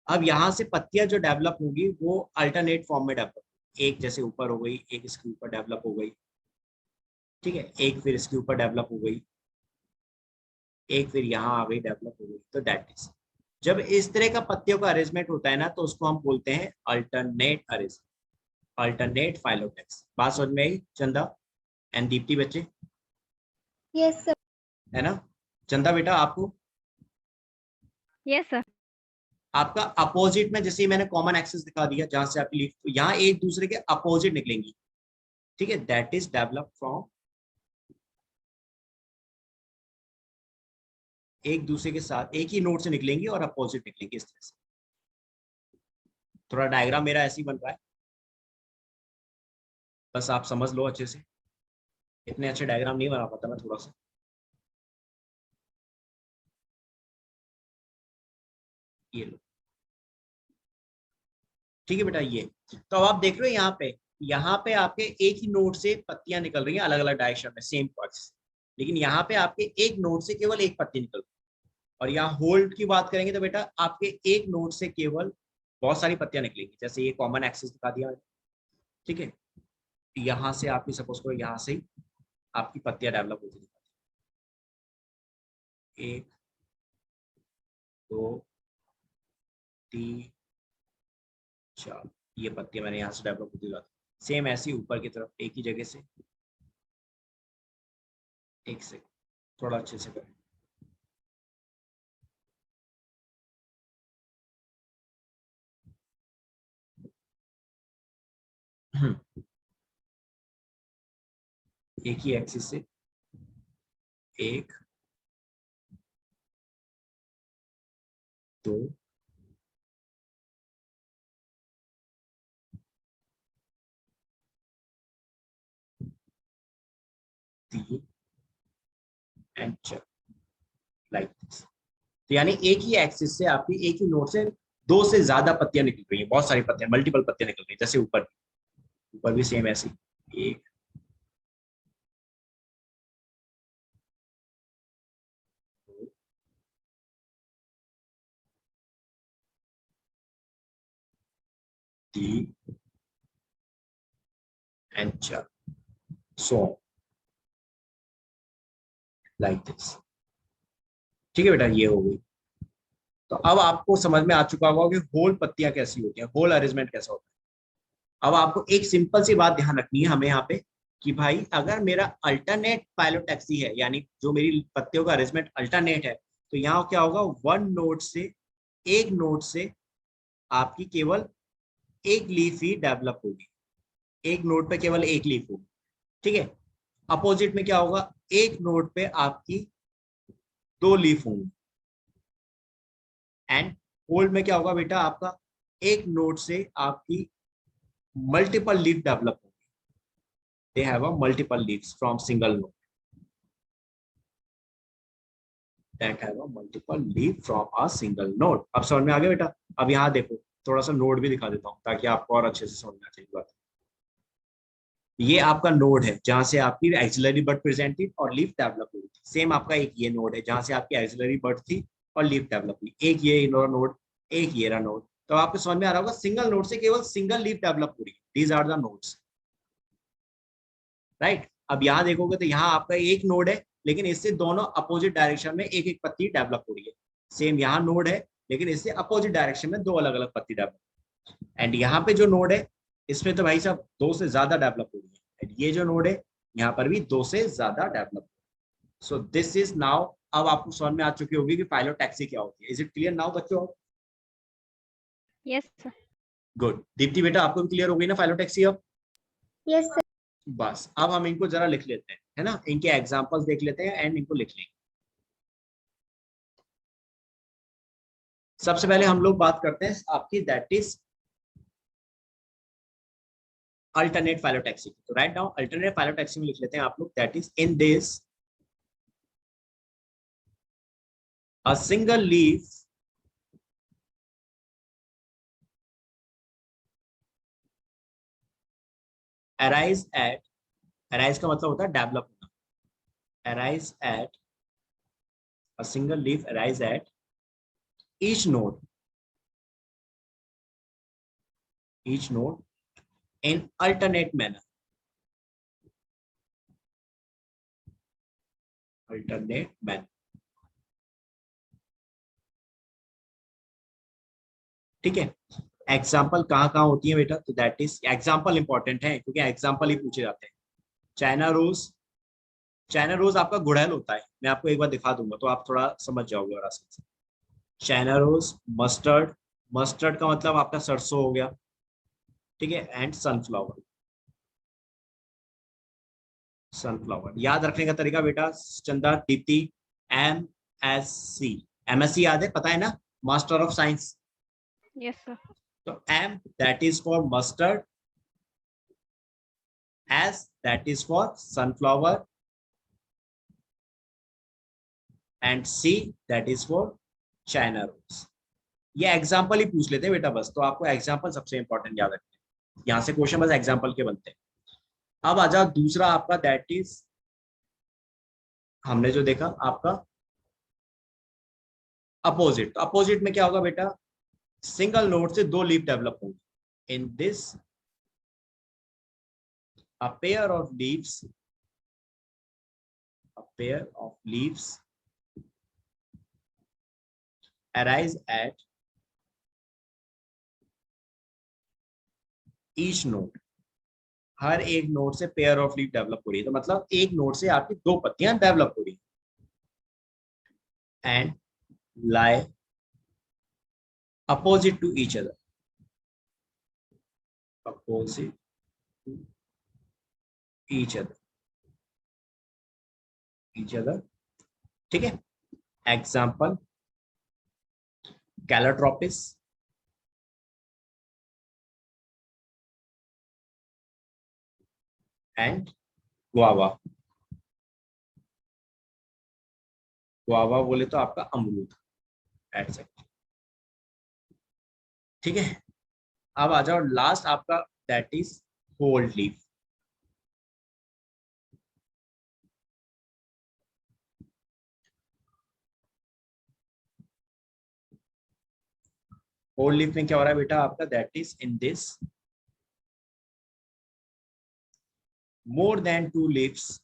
अब यहाँ से पत्तियां जो डेवलप होंगी वो अल्टरनेट फॉर्म में डेवलप, एक जैसे ऊपर हो गई, एक इसके ऊपर डेवलप हो गई, ठीक है, एक फिर इसके ऊपर डेवलप हो गई, एक फिर यहाँ आ गई डेवलप हो गई। तो दैट इज, जब इस तरह का पत्तियों का अरेंजमेंट होता है ना तो उसको हम बोलते हैं अल्टरनेट अरेंजमेंट, अल्टरनेट फाइलोटेक्स। बात समझ में आई चंदा एंड दीप्ति बच्चे? Yes sir. है ना? चंदा बेटा आपको? Yes sir. आपका अपोजिट में जैसे मैंने कॉमन एक्सिस दिखा दिया, जहां से आपकी लीफ यहाँ एक दूसरे के अपोजिट निकलेंगी, ठीक है, दैट इज डेवलप फ्रॉम, एक दूसरे के साथ एक ही नोड से निकलेंगी और अपोजिट निकलेंगी इस तरह से। थोड़ा डायग्राम मेरा ऐसे ही बन रहा है, बस आप समझ लो अच्छे से। इतने अच्छे डायग्राम नहीं बना पाता मैं, थोड़ा सा। ये लो, ठीक है बेटा। ये तो अब आप देख रहे हो यहाँ पे आपके एक ही नोड से पत्तियां निकल रही हैं अलग अलग डायरेक्शन में, सेम पार्ट्स। लेकिन यहाँ पे आपके एक नोड से केवल एक पत्ती निकल रही है। और यहाँ होल्ड की बात करेंगे तो बेटा आपके एक नोड से केवल बहुत सारी पत्तियां निकलेंगी, जैसे ये कॉमन एक्सिस दिखा दिया मैंने, ठीक है। यहाँ से आपकी सपोज करो, यहाँ से आपकी पत्तियां डेवलप होती दिखाती, एक, दो, तीन, चार, ये पत्तियां मैंने यहाँ से डेवलप होती दिखाती। सेम ऐसी ऊपर की तरफ एक ही जगह से, एक से, थोड़ा अच्छे से करें। एक ही एक्सिस से एक, 2 3 एंड 4 लाइक दिस। तो यानी एक ही एक्सिस से आपकी एक ही नोड से दो से ज्यादा पत्तियां निकल रही है, बहुत सारी पत्तियां, मल्टीपल पत्तियां निकल रही है। जैसे ऊपर ऊपर भी सेम ऐसी, एक 2 3 एंड 4 सो लाइक दिस। ठीक है बेटा, ये हो गई। तो अब आपको समझ में आ चुका होगा कि होल पत्तियां कैसी होती हैं, होल अरेंजमेंट कैसा होता है। अब आपको एक सिंपल सी बात ध्यान रखनी है हमें यहाँ पे कि भाई अगर मेरा अल्टरनेट पाइलोटैक्सी है, यानी जो मेरी पत्तियों का अरेंजमेंट अल्टरनेट है, तो यहाँ क्या होगा, वन नोड से, एक नोड से आपकी केवल एक लीफ ही डेवलप होगी, एक नोड पे केवल एक लीफ होगी। ठीक है। अपोजिट में क्या होगा, एक नोड पे आपकी दो लीफ होंगी। एंड होल्ड में क्या होगा बेटा, आपका एक नोड से आपकी मल्टीपल लीफ डेवलप होगी। They have a multiple leaves from single node, that have a multiple leaf from a single node. अब समझ में आ गया बेटा। अब यहाँ देखो, थोड़ा सा नोड भी दिखा देता हूँ ताकि आपको और अच्छे से समझना चाहिए बात। ये आपका नोड है जहां से आपकी एक्सिलरी बड प्रेजेंट थी और लीफ डेवलप हुई थी। सेम आपका एक ये नोड है जहां से आपकी एक्सिलरी बड थी और लीफ डेवलप हुई। एक ये नोड, एक ये रहा नोड। तो आपको समझ में आ रहा होगा, सिंगल नोड से केवल सिंगल लीफ डेवलप हो रही है। These are the nodes, right. अब यहाँ देखोगे तो यहाँ आपका एक नोड है, लेकिन इससे दोनों अपोजिट डायरेक्शन में एक एक पत्ती डेवलप हो रही है। सेम यहाँ नोड है, लेकिन इससे अपोजिट डायरेक्शन में दो अलग अलग पत्ती डेवलप। एंड यहाँ पे जो नोड है, इसमें तो भाई साहब दो से ज्यादा डेवलप हो रही है। एंड ये जो नोड है, यहाँ पर भी दो से ज्यादा develop. So this is now, अब आपको समझ में आ चुकी होगी कि फाइलोटैक्सी क्या होती है। इज इट क्लियर नाउ बच्चों? Yes sir. गुड। दीप्ति बेटा, आपको भी क्लियर हो गई ना फाइलोटैक्सी अब? Yes sir. बस अब हम इनको जरा लिख लेते हैं, है ना, इनके एग्जांपल्स देख लेते हैं एंड इनको लिख लेंगे। सबसे पहले हम लोग बात करते हैं आपकी, दैट इज अल्टरनेट फाइलोटैक्सी। तो राइट नाउ अल्टरनेट फाइलोटैक्सी में लिख लेते हैं आप लोग, that is in this a single leaf arise at, arise का मतलब होता है डेवलप होना, arise at, a single leaf arise at each node, each node in alternate manner, alternate manner। ठीक है। एग्जाम्पल कहाँ कहाँ होती है बेटा, तो दैट इज, एग्जाम्पल इंपॉर्टेंट है क्योंकि एग्जाम्पल ही पूछे जाते हैं। चाइना रोज, चाइना रोज आपका गुड़हल होता है, मैं आपको एक बार दिखा दूंगा तो आप थोड़ा समझ जाओगे और आसानी से। चाइना रोज, मस्टर्ड, मस्टर्ड का मतलब आपका सरसों हो गया। ठीक है। And sunflower, sunflower. याद रखने का तरीका बेटा, चंदा, दीप्ति, MSc, MSc याद है, पता है ना, master of science. Yes sir. तो M that is for mustard, S that is for sunflower, and C that is for China rose। ये एग्जाम्पल ही पूछ लेते हैं बेटा बस, तो आपको एग्जाम्पल सबसे इंपॉर्टेंट याद रखना है। यहाँ से क्वेश्चन बस एग्जाम्पल के बनते हैं। अब आ जाओ दूसरा आपका, दैट इज, हमने जो देखा आपका अपोजिट। तो अपोजिट में क्या होगा बेटा, सिंगल नोड से दो लीफ डेवलप होंगे। In this a pair of leaves, a pair of leaves arise at each node, हर एक नोड से पेयर ऑफ लीफ डेवलप हो रही है। तो मतलब एक नोड से आपकी दो पत्तियां डेवलप हो रही है। And lie opposite to each other, opposite to each other, each other। ठीक है। Example, Calotropis, and guava. Guava बोले तो आपका अमरूद एटसेट्रा। ठीक है, अब आ जाओ लास्ट आपका, that is whorl leaf. Whorl leaf में क्या हो रहा है बेटा आपका, that is in this more than 2 leaves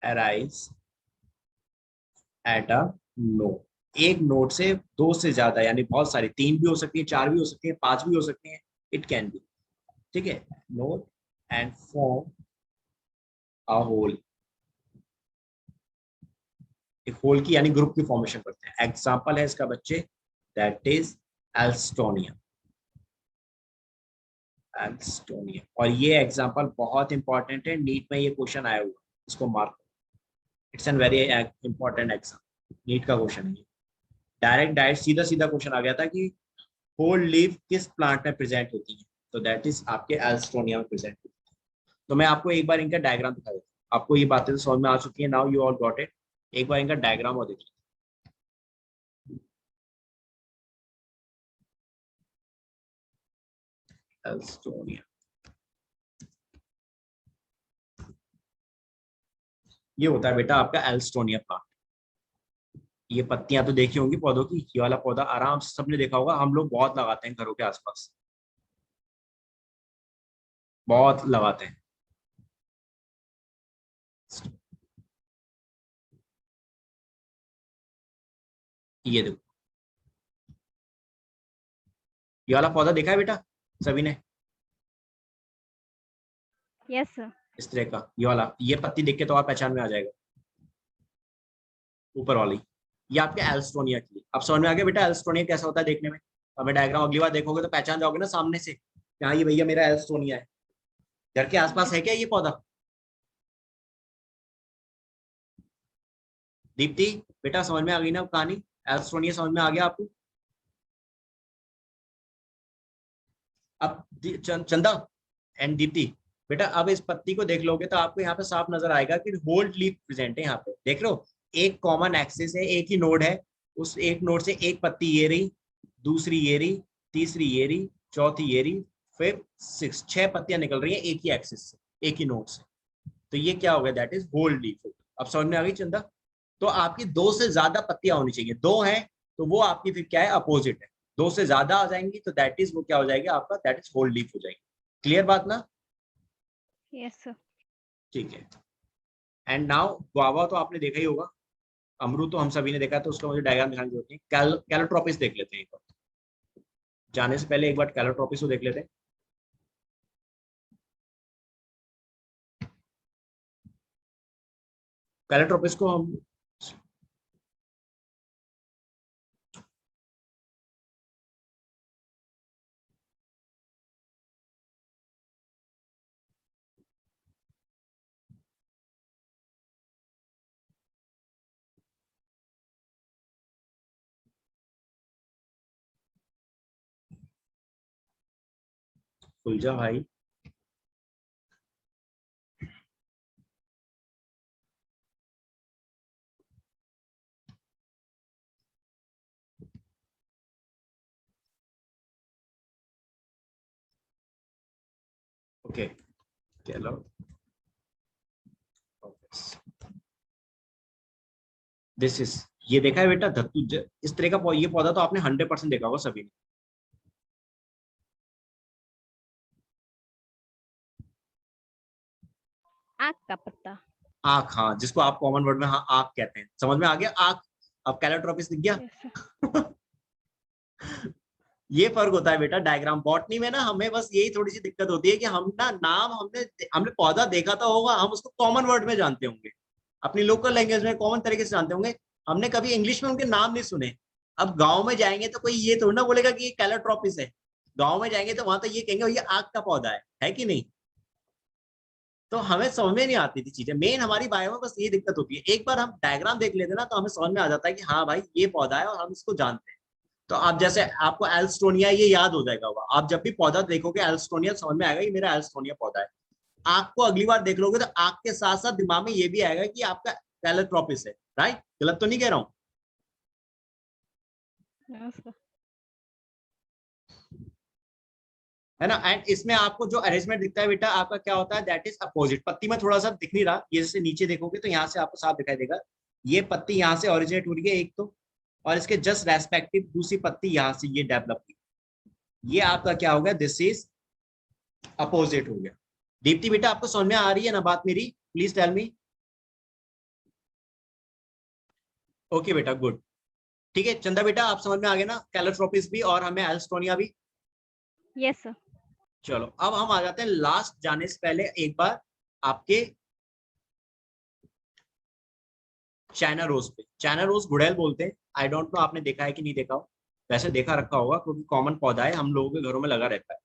arise at a node। एक नोड से 2 से ज्यादा, यानी बहुत सारी, 3 भी हो सकती है, 4 भी हो सकती है, 5 भी हो सकती है, इट कैन बी। ठीक है, node and form a whorl. एक होल की यानी ग्रुप की फॉर्मेशन करते हैं। एग्जांपल है इसका बच्चे, दैट इज एल्स्टोनिया। एल्स्टोनिया, और ये एग्जांपल बहुत इंपॉर्टेंट है, नीट में ये क्वेश्चन आया हुआ, इसको mark. It's an very important exam, NEET का क्वेश्चन है। डायरेक्ट सीधा सीधा क्वेश्चन आ गया था कि होल लीफ किस प्लांट में प्रेजेंट होती है, तो दैट इज आपके एल्स्टोनिया में प्रेजेंट होती है। तो मैं आपको एक बार इनका डायग्राम दिखा देता हूँ, आपको ये बातें तो समझ में आ चुकी है, now you all got it. एक बार इनका डायग्राम और देखिए। एल्स्टोनिया, ये होता है बेटा आपका एल्स्टोनिया प्लांट। ये पत्तियां तो देखी होंगी पौधों की, ये वाला पौधा आराम से सबने देखा होगा, हम लोग बहुत लगाते हैं घरों के आसपास, बहुत लगाते हैं। ये देखो, ये वाला पौधा देखा है बेटा सभी ने? Yes sir. इस तरह का ये वाला, ये पत्ती देख के तो आप पहचान में आ जाएगा, ऊपर वाली, ये आपके एल्स्टोनिया की। अब समझ में आ गया बेटा एल्स्टोनिया कैसा होता है देखने में? हमें डायग्राम अगली बार देखोगे तो पहचान जाओगे ना सामने से, हाँ ये भैया मेरा एल्स्टोनिया है। घर के आसपास है क्या ये पौधा? दीप्ति बेटा समझ में आ गई ना कहानी? एल्स्टोनिया समझ में आ गया आपको? अब चंदा एंड दीप्ति, बेटा अब इस पत्ती को देख लोगे तो आपको यहाँ पे साफ नजर आएगा कि होल लीफ प्रेजेंट है यहाँ पे, देख लो। एक कॉमन एक्सिस है, एक ही नोड है, उस एक नोड से एक पत्ती ये रही, दूसरी ये रही, तीसरी ये रही, चौथी ये रही, फिर 6 पत्तियां निकल रही है एक ही एक्सिस से, एक ही नोड से। तो ये क्या हो गया, दैट इज होल लीफ। अब समझ में आ गई चंदा? तो आपकी 2 से ज्यादा पत्तियां होनी चाहिए, 2 है तो वो आपकी फिर क्या है, अपोजिट है। 2 से ज्यादा आ जाएंगी तो दैट इज वो क्या हो जाएगी आपका, दैट इज होल लीफ हो जाएगी। क्लियर बात ना? Yes sir. ठीक है, एंड नाउ गुआवा तो आपने देखा ही होगा, अमरूद तो हम सभी ने देखा है, तो उसका मुझे डायग्राम दिखाने की जरूरत नहीं। कैलोट्रोपिस देख लेते हैं एक बार, जाने से पहले एक बार कैलोट्रोपिस को देख लेते हैं। कैलोट्रोपिस को हम खुल जा भाई। ओके, चलो दिस इज, ये देखा है बेटा धत्तू, इस तरह का ये पौधा तो आपने 100% देखा होगा सभी ने। आग का पत्ता। आंख, हाँ, जिसको आप कॉमन वर्ड में हाँ आंख कहते हैं, समझ में आ गया आंख? अब कैलोट्रोपिस दिख गया? Yes sir. ये फर्क होता है बेटा डायग्राम, बॉटनी में ना हमें बस यही थोड़ी सी दिक्कत होती है कि हम ना नाम, हमने हमने पौधा देखा तो होगा, हम उसको कॉमन वर्ड में जानते होंगे, अपनी लोकल लैंग्वेज में कॉमन तरीके से जानते होंगे, हमने कभी इंग्लिश में उनके नाम नहीं सुने। अब गांव में जाएंगे तो कोई ये थोड़ा ना बोलेगा कि ये कैलोट्रोपिस है, गांव में जाएंगे तो वहां तो ये कहेंगे ये आग का पौधा है कि नहीं? तो हमें समझ में नहीं आती थी चीजें। मेन हमारी बायो में बस ये दिक्कत होती है, एक बार हम डायग्राम देख लेते ना तो हमें समझ में आ जाता है कि हाँ भाई ये पौधा है और हम इसको जानते हैं। तो आप जैसे आपको एल्स्टोनिया ये याद हो जाएगा होगा, आप जब भी पौधा देखोगे एल्स्टोनिया समझ में आएगा ये मेरा एल्स्टोनिया पौधा है। आपको अगली बार देख लोगे तो आग के साथ साथ दिमाग में ये भी आएगा कि आपका कैलोट्रोपिस है। राइट, गलत तो नहीं कह रहा हूं? Yes, sir. है ना। एंड इसमें आपको जो अरेंजमेंट दिखता है बेटा आपका क्या होता है, दैट इज अपोजिट। पत्ती में थोड़ा सा दिख नहीं रहा, ये जैसे नीचे देखोगे तो यहाँ से आपको साफ दिखाई देगा, ये पत्ती यहाँ से ओरिजिनेट हो रही है एक तो, और इसके जस्ट रेस्पेक्टिव दूसरी पत्ती यहाँ से ये डेवलप हुई। ये आपका क्या हो गया, दिस इज अपोजिट हो गया। दीप्ति बेटा आपको समझ में आ रही है ना बात मेरी? Please tell me. ओके बेटा, गुड। ठीक है चंदा बेटा आप समझ में आ गए ना, कैलोट्रोपिस भी और हमें एल्स्टोनिया भी। Yes, sir. चलो अब हम आ जाते हैं लास्ट जाने से पहले एक बार आपके चाइना रोज पे। चाइना रोज गुड़ैल बोलते हैं। आई डोंट नो आपने देखा है कि नहीं देखा हो, वैसे देखा रखा होगा क्योंकि कॉमन पौधा है, हम लोगों के घरों में लगा रहता है।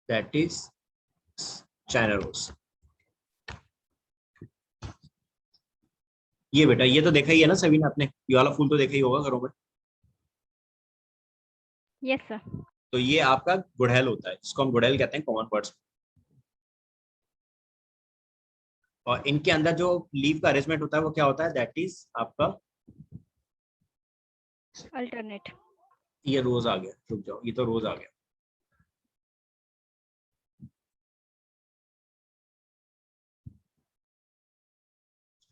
That is China rose. ये बेटा ये तो देखा ही है ना सभी ने, आपने ये वाला फूल तो देखा ही होगा घरों में। Yes, sir. तो ये आपका गुड़हल होता है, जिसको हम गुड़हल कहते हैं कॉमन वर्ड्स। और इनके अंदर जो लीफ का अरेंजमेंट होता है वो क्या होता है, दैट इज आपका, Alternate. ये रोज आ गया, रुक जाओ ये तो रोज आ गया।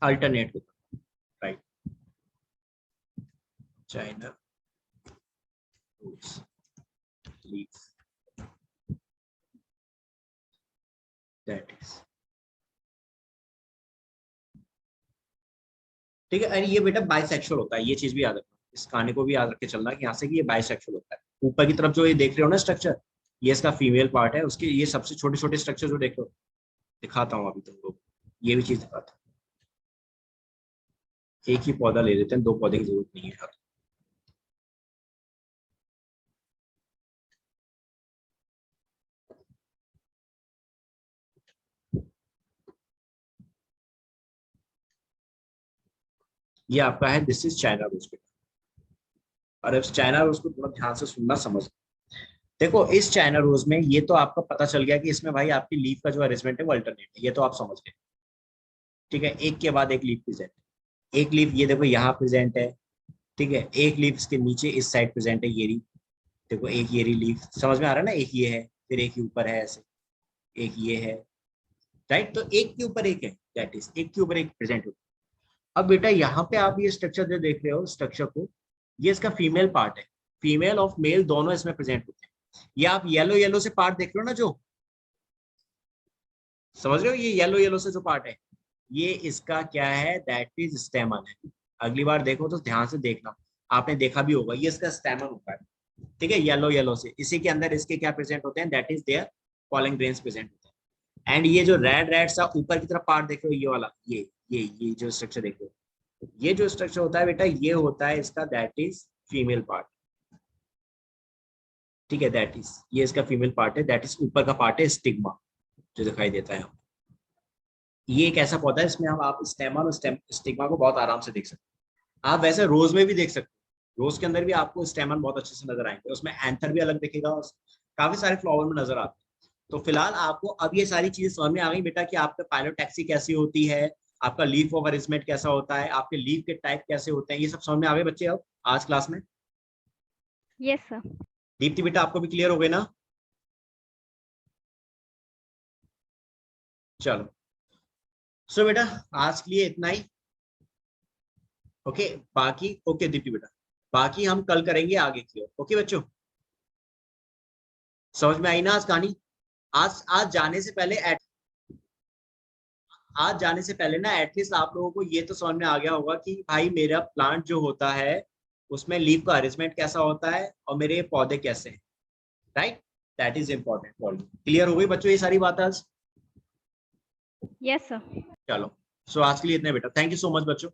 अल्टरनेट होता है, right. China rose leaf, that is. ठीक है, और ये बेटा बाइसेक्सुअल होता है, ये चीज भी याद रखना, इस कहानी को भी याद रख के चलना कि यहाँ से कि ये बाइसेक्सुअल होता है। ऊपर की तरफ जो ये देख रहे हो ना स्ट्रक्चर, ये इसका फीमेल पार्ट है, उसके ये सबसे छोटे छोटे स्ट्रक्चर जो देख रहे हो, दिखाता हूँ अभी तुम लोग, ये भी चीज दिखाता हूँ। एक ही पौधा ले लेते हैं, दो पौधे की जरूरत नहीं है यार। ये आपका है, दिस इज चाइना रोज बेटा। और अब चाइना रोज को थोड़ा ध्यान से सुनना समझ। देखो इस चाइना रोज में ये तो आपका पता चल गया कि इसमें भाई आपकी लीफ का जो अरेंजमेंट है वो अल्टरनेट है, ये तो आप समझ गए। ठीक है, एक के बाद एक लीफ प्रेजेंट, एक लीफ ये देखो यहाँ प्रेजेंट है। ठीक है, एक लीफ इसके नीचे इस साइड प्रेजेंट है, ये रही। देखो एक ये रही लीफ, समझ में आ रहा है ना, एक ये है, फिर एक ही ऊपर है ऐसे, एक ये है। राइट, तो एक के ऊपर एक है, दैट इज एक के ऊपर एक प्रेजेंट होता है। अब बेटा यहाँ पे आप ये स्ट्रक्चर जो देख रहे हो स्ट्रक्चर को, ये इसका फीमेल पार्ट है। फीमेल और मेल दोनों इसमें प्रेजेंट होते हैं। ये आप येलो येलो से पार्ट देख रहे हो ना, जो समझ रहे हो, ये येलो येलो से जो पार्ट है, ये इसका क्या है, दैट इज स्टेमन है। अगली बार देखो तो ध्यान से देखना, आपने देखा भी होगा, ये इसका स्टेमन होता है। ठीक है, येलो येलो से, इसी के अंदर इसके क्या प्रेजेंट होते हैं, that is their pollen grains present होते हैं। एंड ये जो रेड रेड सा ऊपर की तरफ पार्ट देख रहे हो, ये वाला, ये जो स्ट्रक्चर देख रहे हो, ये जो स्ट्रक्चर होता है बेटा, ये होता है इसका, दैट इज फीमेल पार्ट। ठीक है, दैट इज, ये इसका फीमेल पार्ट है, दैट इज ऊपर का पार्ट है स्टिग्मा जो दिखाई देता है। ये एक ऐसा पौधा है इसमें हम आप स्टेमन और स्टिग्मा को बहुत आराम से देख सकते हैं। आप वैसे रोज में भी देख सकते हैं, रोज के अंदर भी आपको स्टेमन बहुत अच्छे से नजर आएंगे, उसमें एंथर भी अलग दिखेगा और काफी सारे फ्लावर में नजर आते हैं। तो फिलहाल आपको अब ये सारी चीजें समझ में आ गई बेटा कि आपका पाइलोटैक्सी कैसी होती है, आपका लीफ ऑफ अरेंजमेंट कैसा होता है, आपके लीफ के टाइप कैसे होते हैं, ये सब समझ में आ गए बच्चे अब आज क्लास में? Yes, sir. दीप्ति बेटा आपको भी क्लियर हो गए ना? चलो सो बेटा आज के लिए इतना ही। ओके बाकी, ओके दीप्ति बेटा, बाकी हम कल करेंगे आगे की ओर। ओके बच्चों, समझ में आई ना आज कहानी? आज आज जाने से पहले आज जाने से पहले ना एटलीस्ट आप लोगों को ये तो समझ में आ गया होगा कि भाई मेरा प्लांट जो होता है उसमें लीफ का अरेंजमेंट कैसा होता है और मेरे पौधे कैसे हैं, right? That is important for you. Clear हो गई बच्चों ये सारी बात आज? Yes, sir. चलो, सो आज के लिए इतने बेटा, थैंक यू सो मच बच्चों।